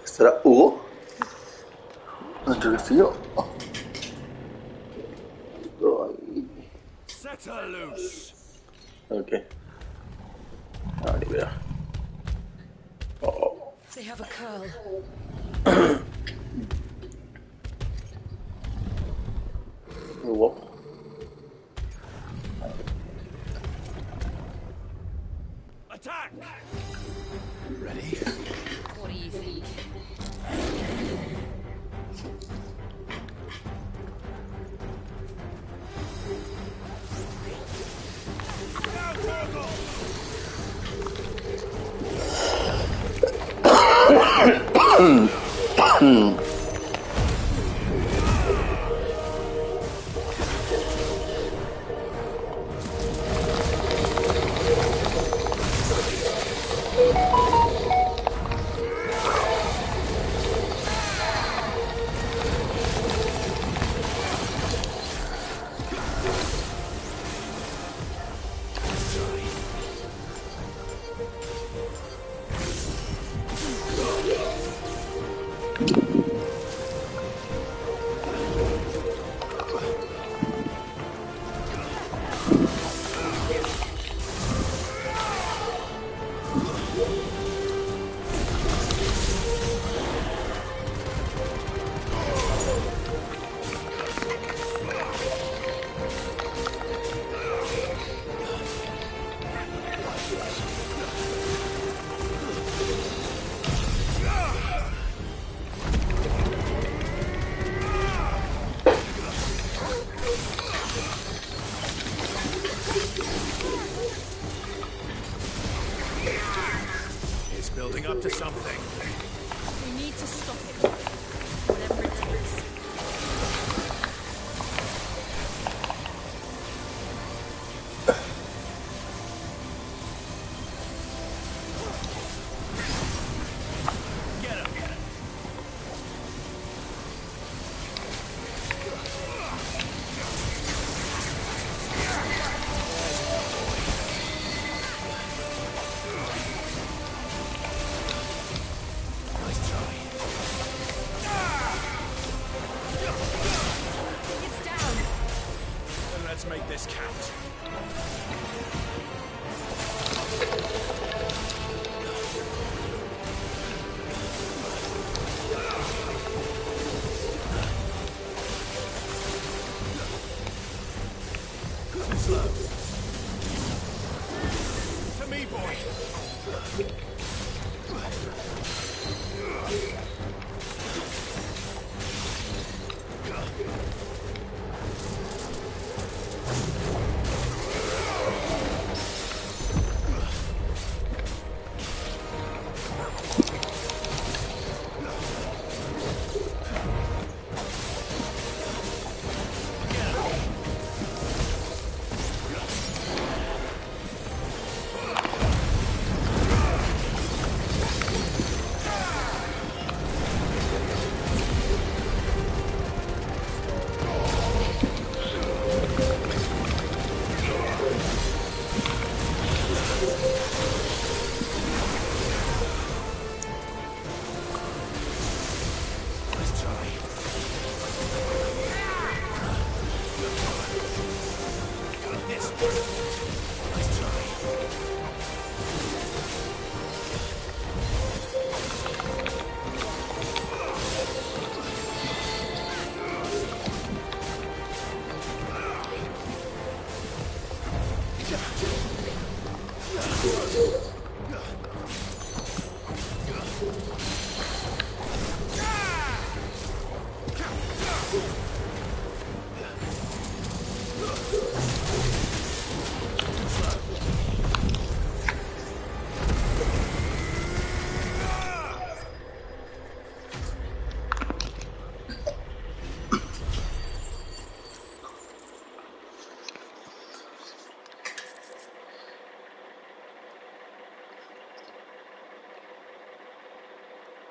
¿Será Hugo? ¿Nuestro castillo? Set her loose. Ok. Ah, libera. Oh. They have a curl. Muy guapo. Attack! Ready? What do you think? this count. Slow. To me, boy.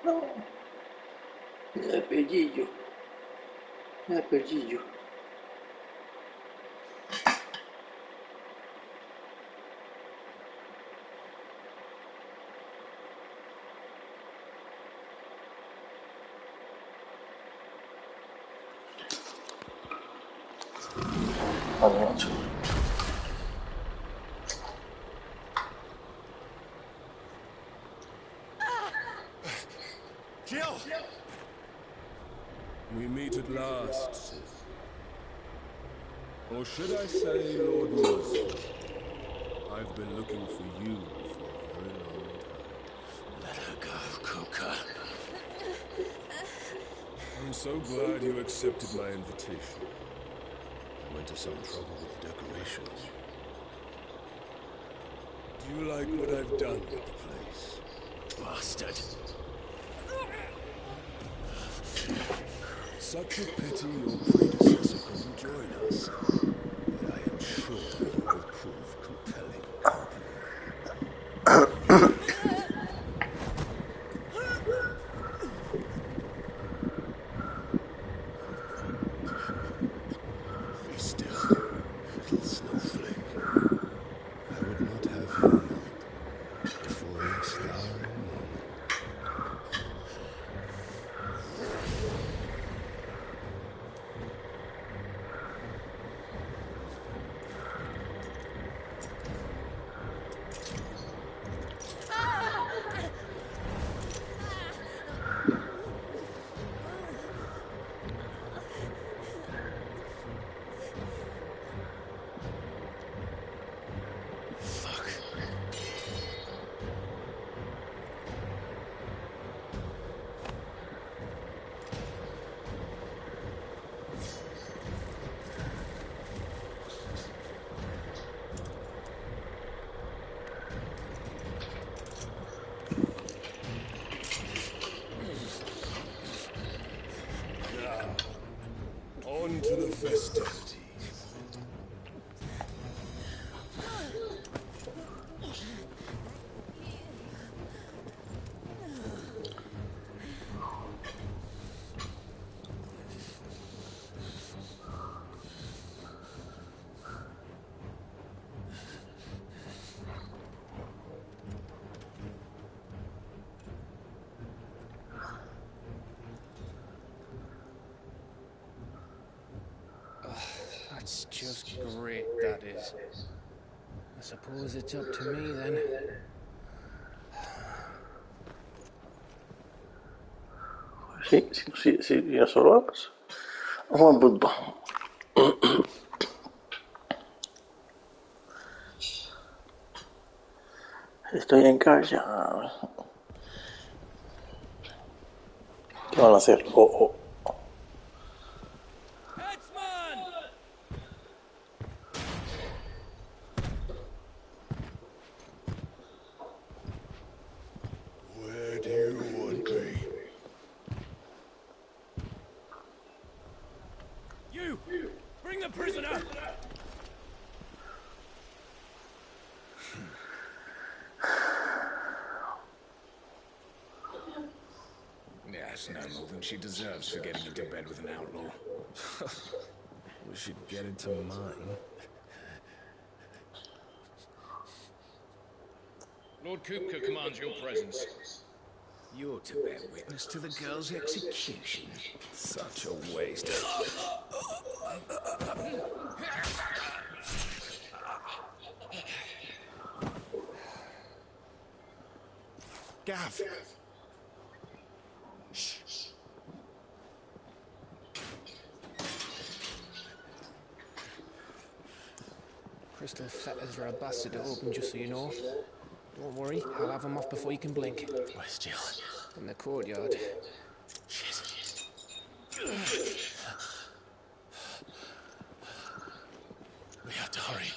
No. El pellillo. El pellillo. Vale, macho. Jill! We meet at last, Sith. Or should I say, Lord Mercer? I've been looking for you for a very long time. Let her go, Kuka. I'm so glad you accepted my invitation. I went to some trouble with the decorations. Do you like what I've done with the place? Bastard. Such a pity your predecessor couldn't join us. But I am sure you will prove compelling company. Be still, little snowflake. I would not have you melt before your starry moment. On to the festivities. That's just great, that is. I suppose it's up to me, then. Sí, sí, ya solo hablas. Un buen punto. Estoy en casa. ¿Qué van a hacer? Where do you want me? You! Bring the prisoner! Yes, no more than she deserves for getting into bed with an outlaw. We should get into mine. Lord Kupka commands your presence. You're to bear witness to the girl's execution. Such a waste. Gav! Crystal fetters are a bastard to open, just so you know. Don't worry, I'll have them off before you can blink. Where's Jill? In the courtyard. Shit. We have to hurry.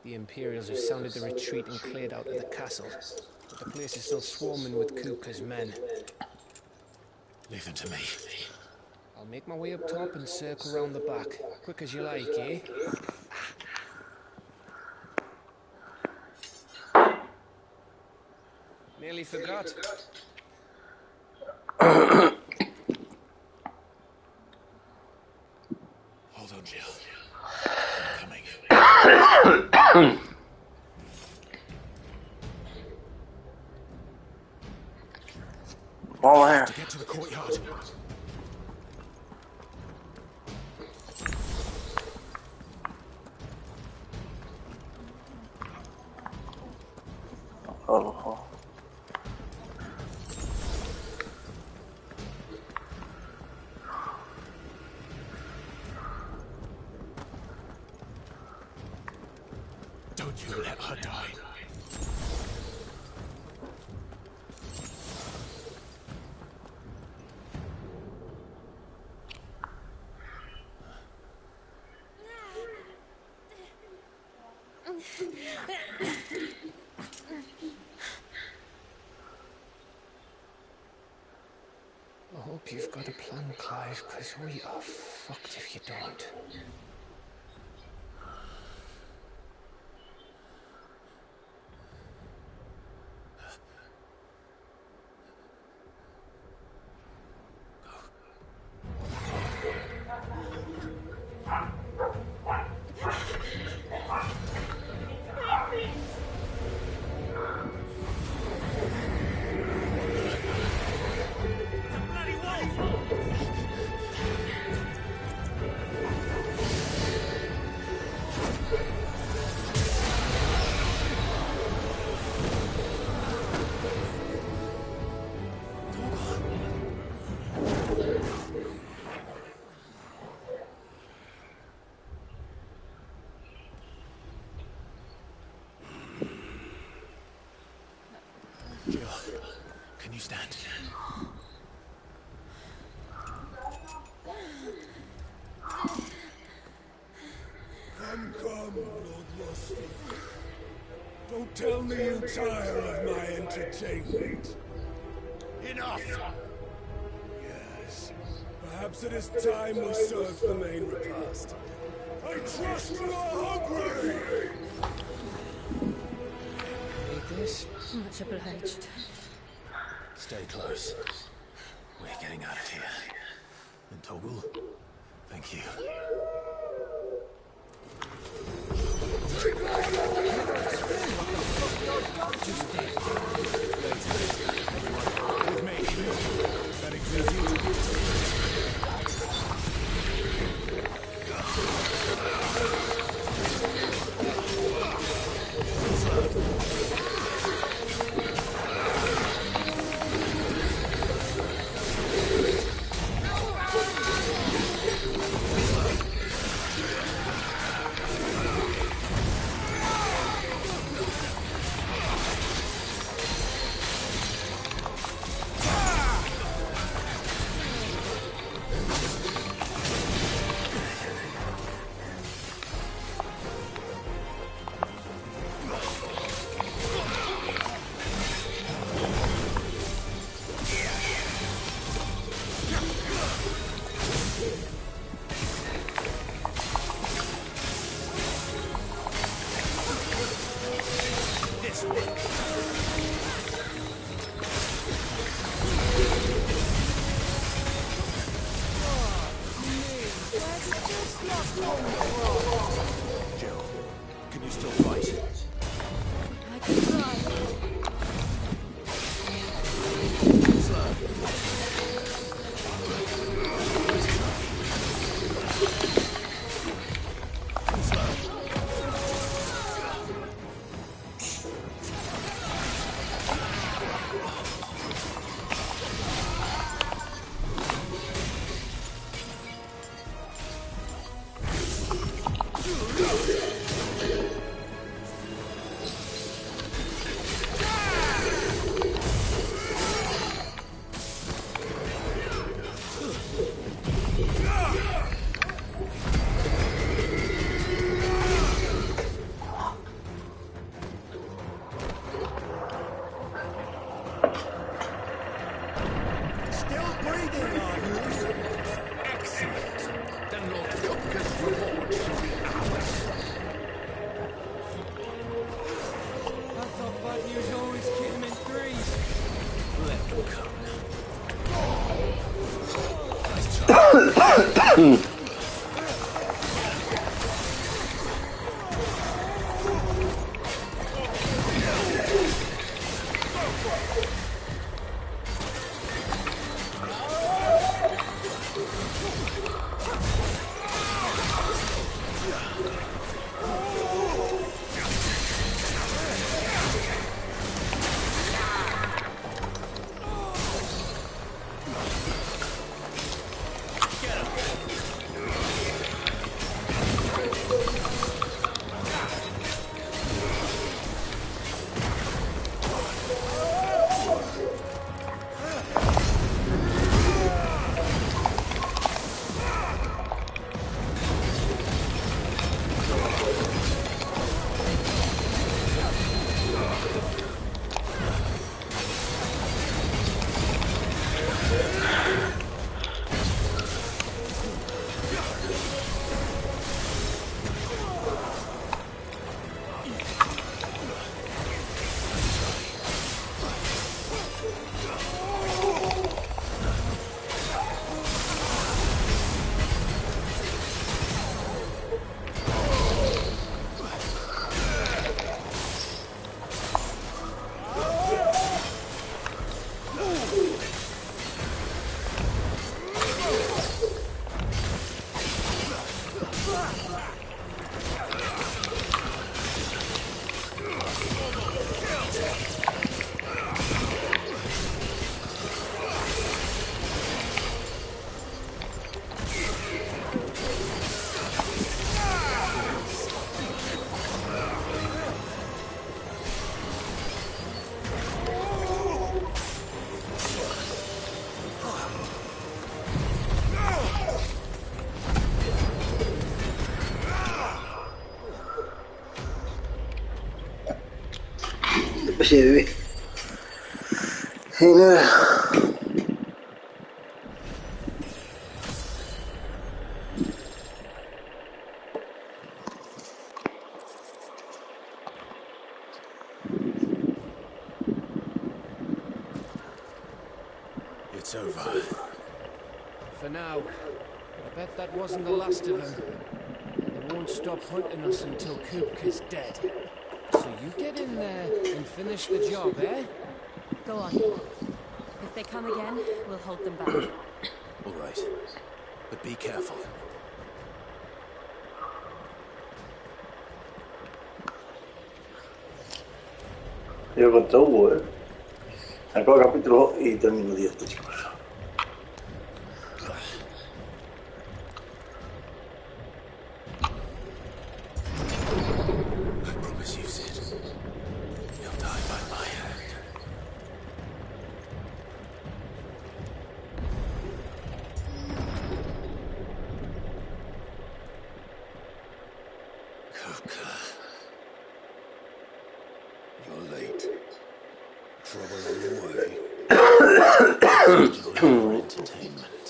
The Imperials have sounded the retreat and cleared out of the castle. But the place is still swarming with Kupka's men. Leave them to me. I'll make my way up top and circle round the back. Quick as you like, eh? Nearly forgot. Hold on, Jill. I'm coming. All there. To get to the courtyard. Oh. Don't you let her die. I hope you've got a plan, Clive, because we are fucked if you don't. Jill, can you stand? Come, Lord Rusty. Don't tell me you tire of my entertainment. Enough! Yes. Perhaps it is time we served the main repast. I trust you are hungry! Eat this? Much obliged. Stay close. We're getting out of here. And Toggle, thank you. With me. That includes you. Still breathing, are you? Excellent. Then Lord Kupka's reward shall be ours. I thought bad news always came in threes. Let them come. especie de bebé. Y nada. It's over. For now. I bet that wasn't the last of them. And they won't stop hunting us until Kupka's dead. So you get in there and finish the job, eh? Go on. If they come again, we'll hold them back. All right. But be careful. Yo contra Hugo, Acabo el capítulo y termino directo, chicos. I promise you, Sid. You'll die by my hand. Kupka. You're late. Trouble on the way. For entertainment.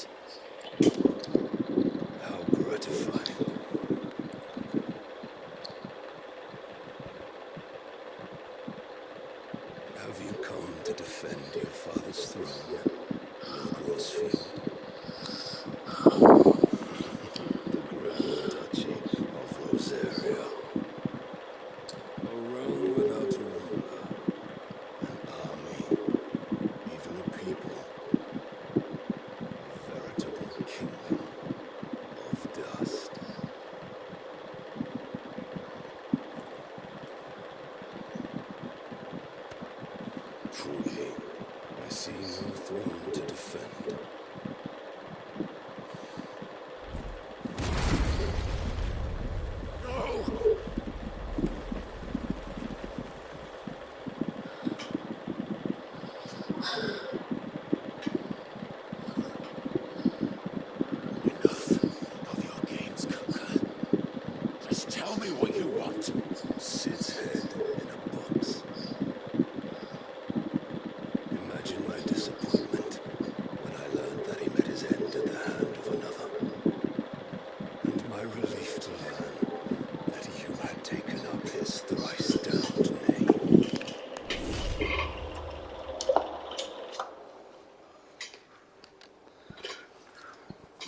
How gratifying. Have you come to defend your father's throne, Lord Rosfield? The Grand Duchy of Rosaria. A realm without a ruler. An army. Even a people. A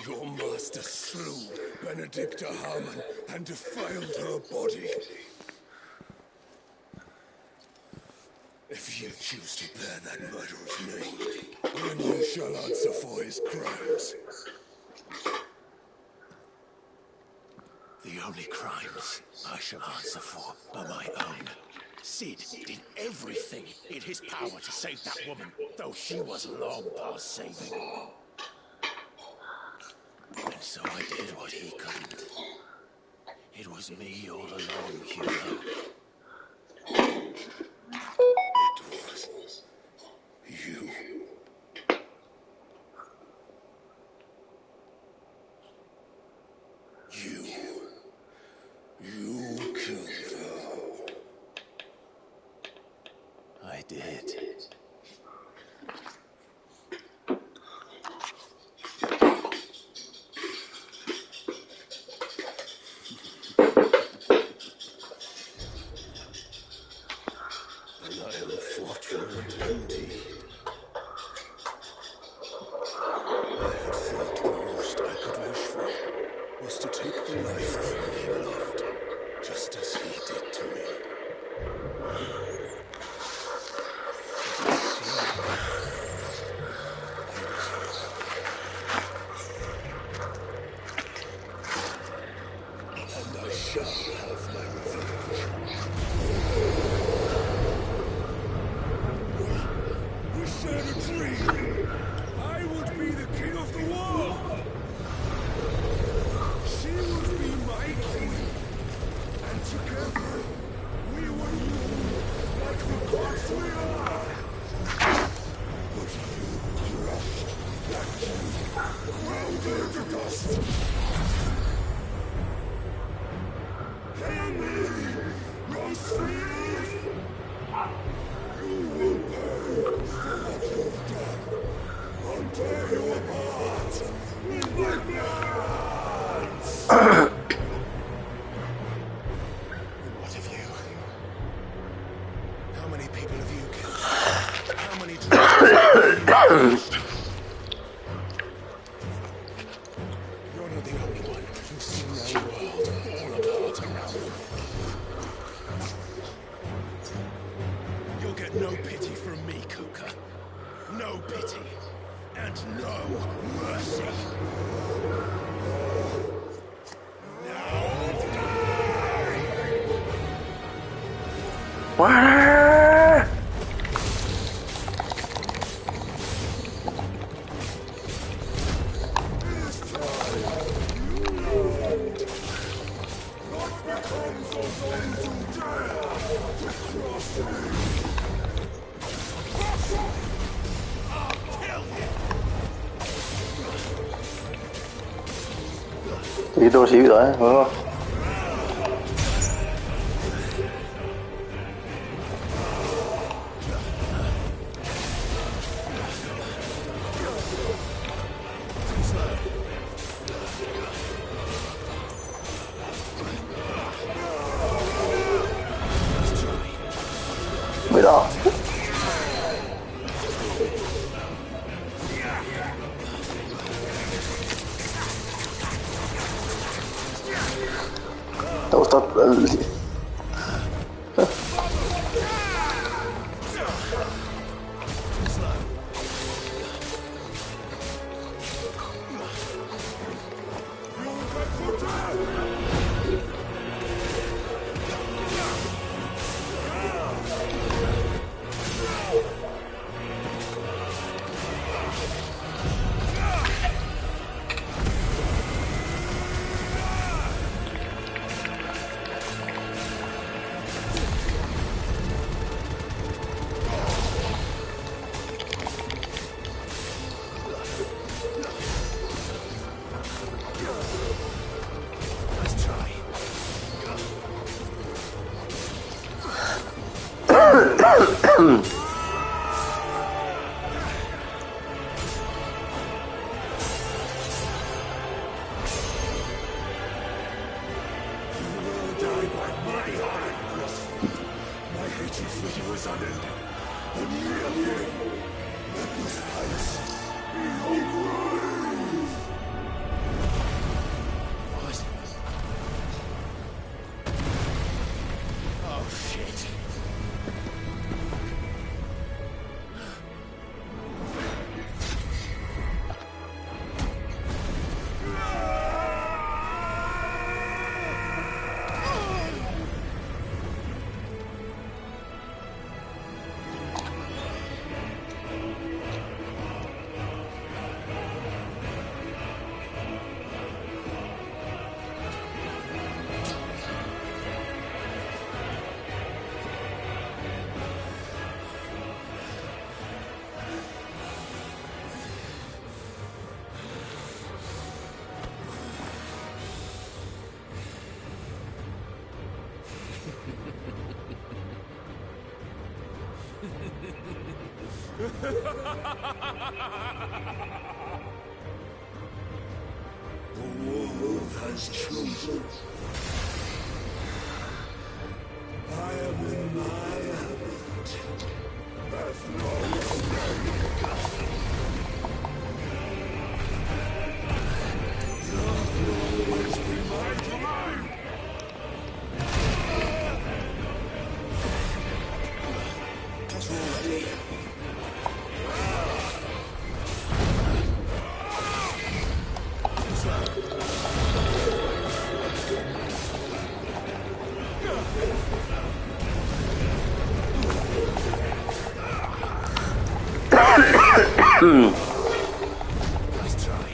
Your master slew Benedicta Harmon and defiled her body. If you choose to bear that murderer's name, then you shall answer for his crimes. The only crimes I shall answer for are my own. Sid did everything in his power to save that woman, though she was long past saving. And so I did what he couldn't. It was me all along, Hugo. It was you. You killed her. I did. And I am fortunate indeed. I had thought the most I could wish for was to take the life of one he loved, just as he did to me. But it seemed I was wrong. And I shall have my revenge. We shared a dream. I would be the king of the world. She would be my queen. And together, we would rule like the gods we are. But you crushed that dream, ground her to dust. Hear me, Rose Thief! You will pay for what you've done. I'll tear you apart with my plans! What of you? How many people have you killed? How many dragons? You're not the only one who's seen their world fall apart around them. You'll get no pity from me, Kuka. No pity. And no mercy. What? Thì tôi xíu rồi, đúng không? Mới đó. Đâu tắt gì? The world has chosen. I am in my element. Death knows me. Death will always be my command. That's already. Nice try.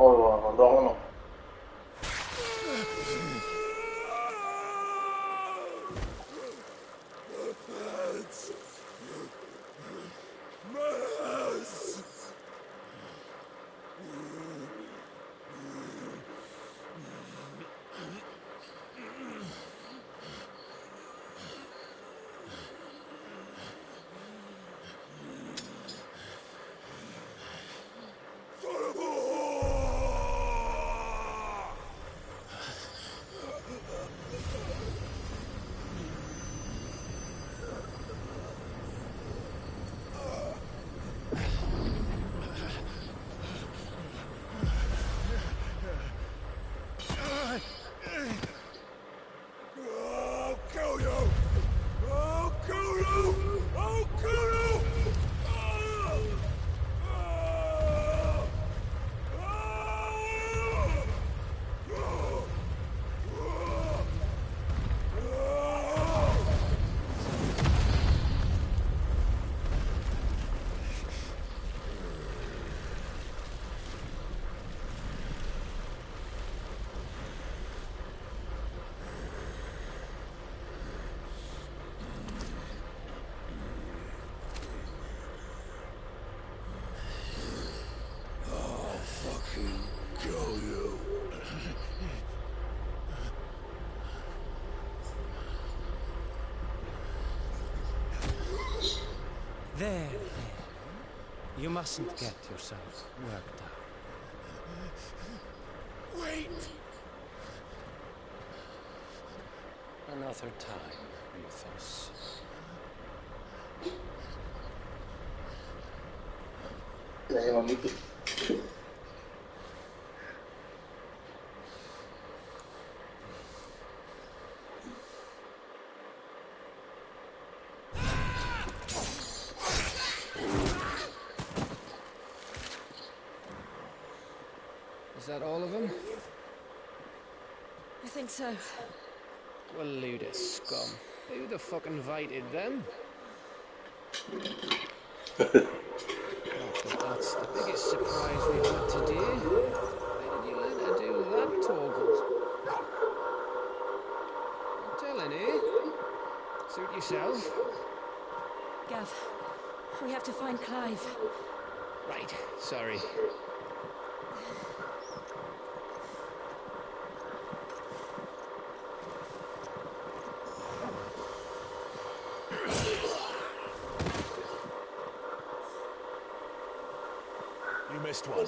Oh, falta uno. I'll kill you! I'll kill you! I'll kill you! I'll fucking kill you. There. You mustn't get yourself worked up. Wait! Another time, Ruthos. Gracias, mamito. Is that all of them? I think so. Well, load of scum. Who the fuck invited them? Not that that's the biggest surprise we've had today. Why did you let her do that, Torgal? I'm telling, eh? Suit yourself. Gav, we have to find Clive. Right, sorry. You missed one.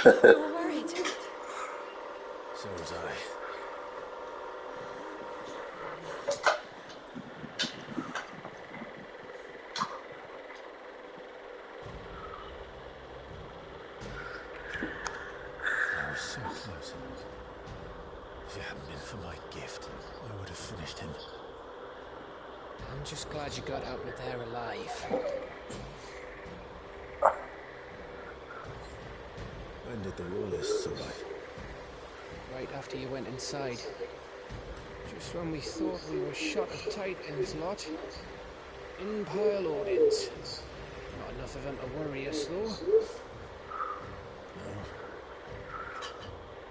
We were worried. So was I. I was so close. If it hadn't been for my gift, I would have finished him. I'm just glad you got out of there alive. When did the Royalists arrive? Right after you went inside. Just when we thought we were shot of Titans lot. In-pile audience. Not enough of them to worry us, though. No.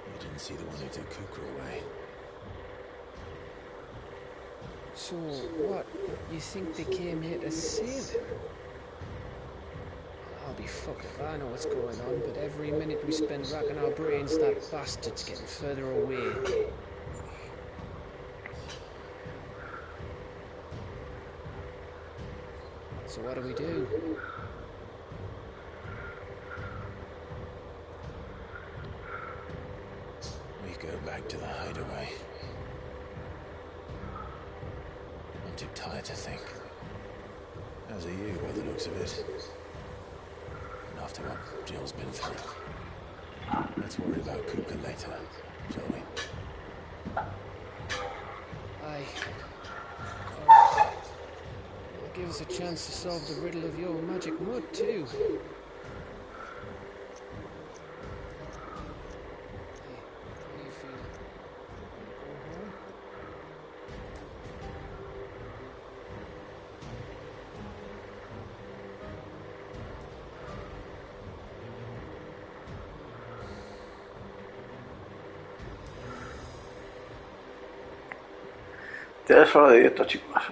You didn't see the one who took Kukra away. So, what? You think they came here to save him? I'll be fucked if I know what's going on, but every minute we spend racking our brains, that bastard's getting further away. So what do we do? We go back to the hideaway. I'm too tired to think. As are you, by the looks of it. And after what Jill's been through. Let's worry about Kuka later, shall we? Aye. Alright. It'll give us a chance to solve the riddle of your magic mud, too. Ya es hora de esto, chicos.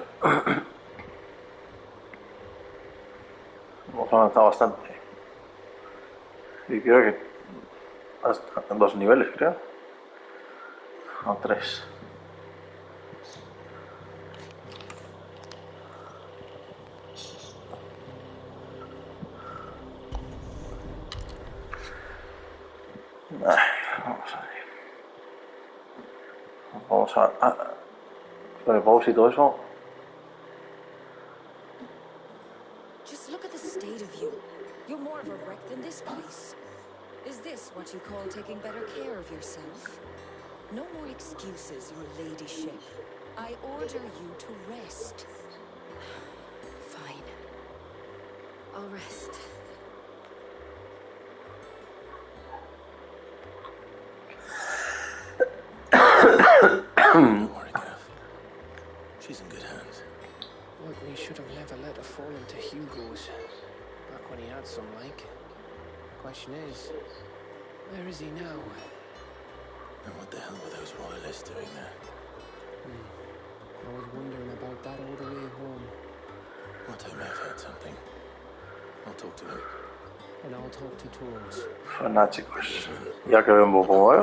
Hemos avanzado bastante. Y creo que hasta 2 niveles, creo. O 3. Vamos a ver. Vamos con el pause y todo eso. Just look at the state of you. You're more of a wreck than this place. Is this what you call taking better care of yourself? No more excuses, your ladyship. I order you to rest. Fine. I'll rest. Don't worry, Gav. She's in good hands. Look, we should have never let her fall into Hugo's. Back when he had some like. The question is, where is he now? And what the hell were those royalists doing there? I was wondering about that all the way home. Otto may have heard something. I'll talk to him. And I'll talk to Torms. Pues nada, chicos. Ya que vemos cómo va.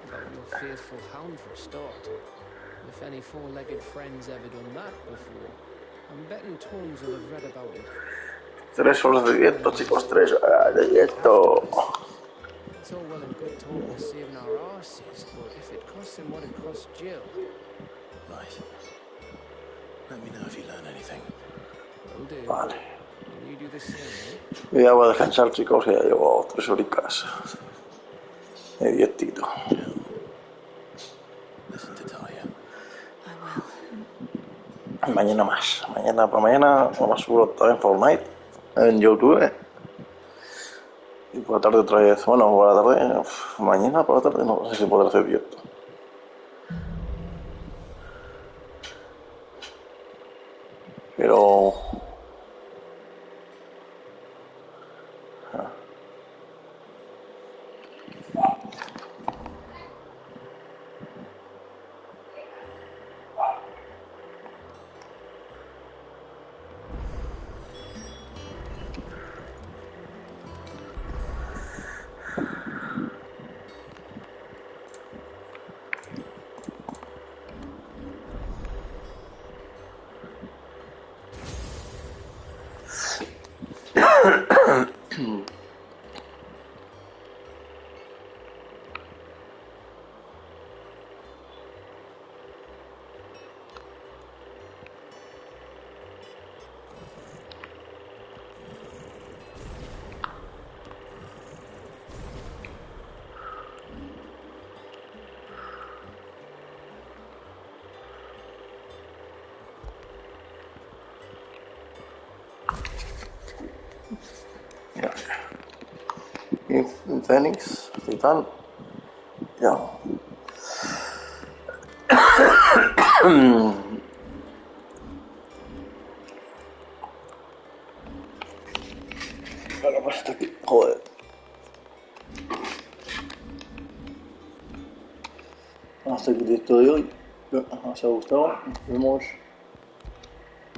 About your faithful hound for a start. If any four-legged friends ever done that before, I'm betting Torms will have read about it. 3 horas de directo, chicos. 3 horas de directo. It's all well and good talking of saving our arses, but if it costs him what it cost Jill... Right. Let me know if you learn anything. Will do. Vale. And you do the same, Ya voy a descansar, chicos, que ya llevo 3 horitas de directito. Listen to Talia. Mañana más. Mañana por mañana, lo más seguro también Fortnite en YouTube. Y por la tarde otra vez. Bueno, por la tarde. Mañana por la tarde no sé si podré hacer directo. Pero... en Phoenix y tal. Ya. Claro, pues está aquí. Joder. Hasta aquí el directo de hoy. ¿Os ha gustado? Nos vemos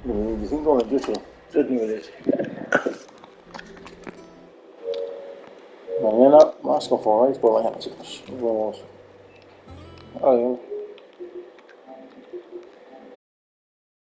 en 25 o 28. 3 niveles. Mañana más con Fortnite por mañana, chicos. Nos vemos. Adiós.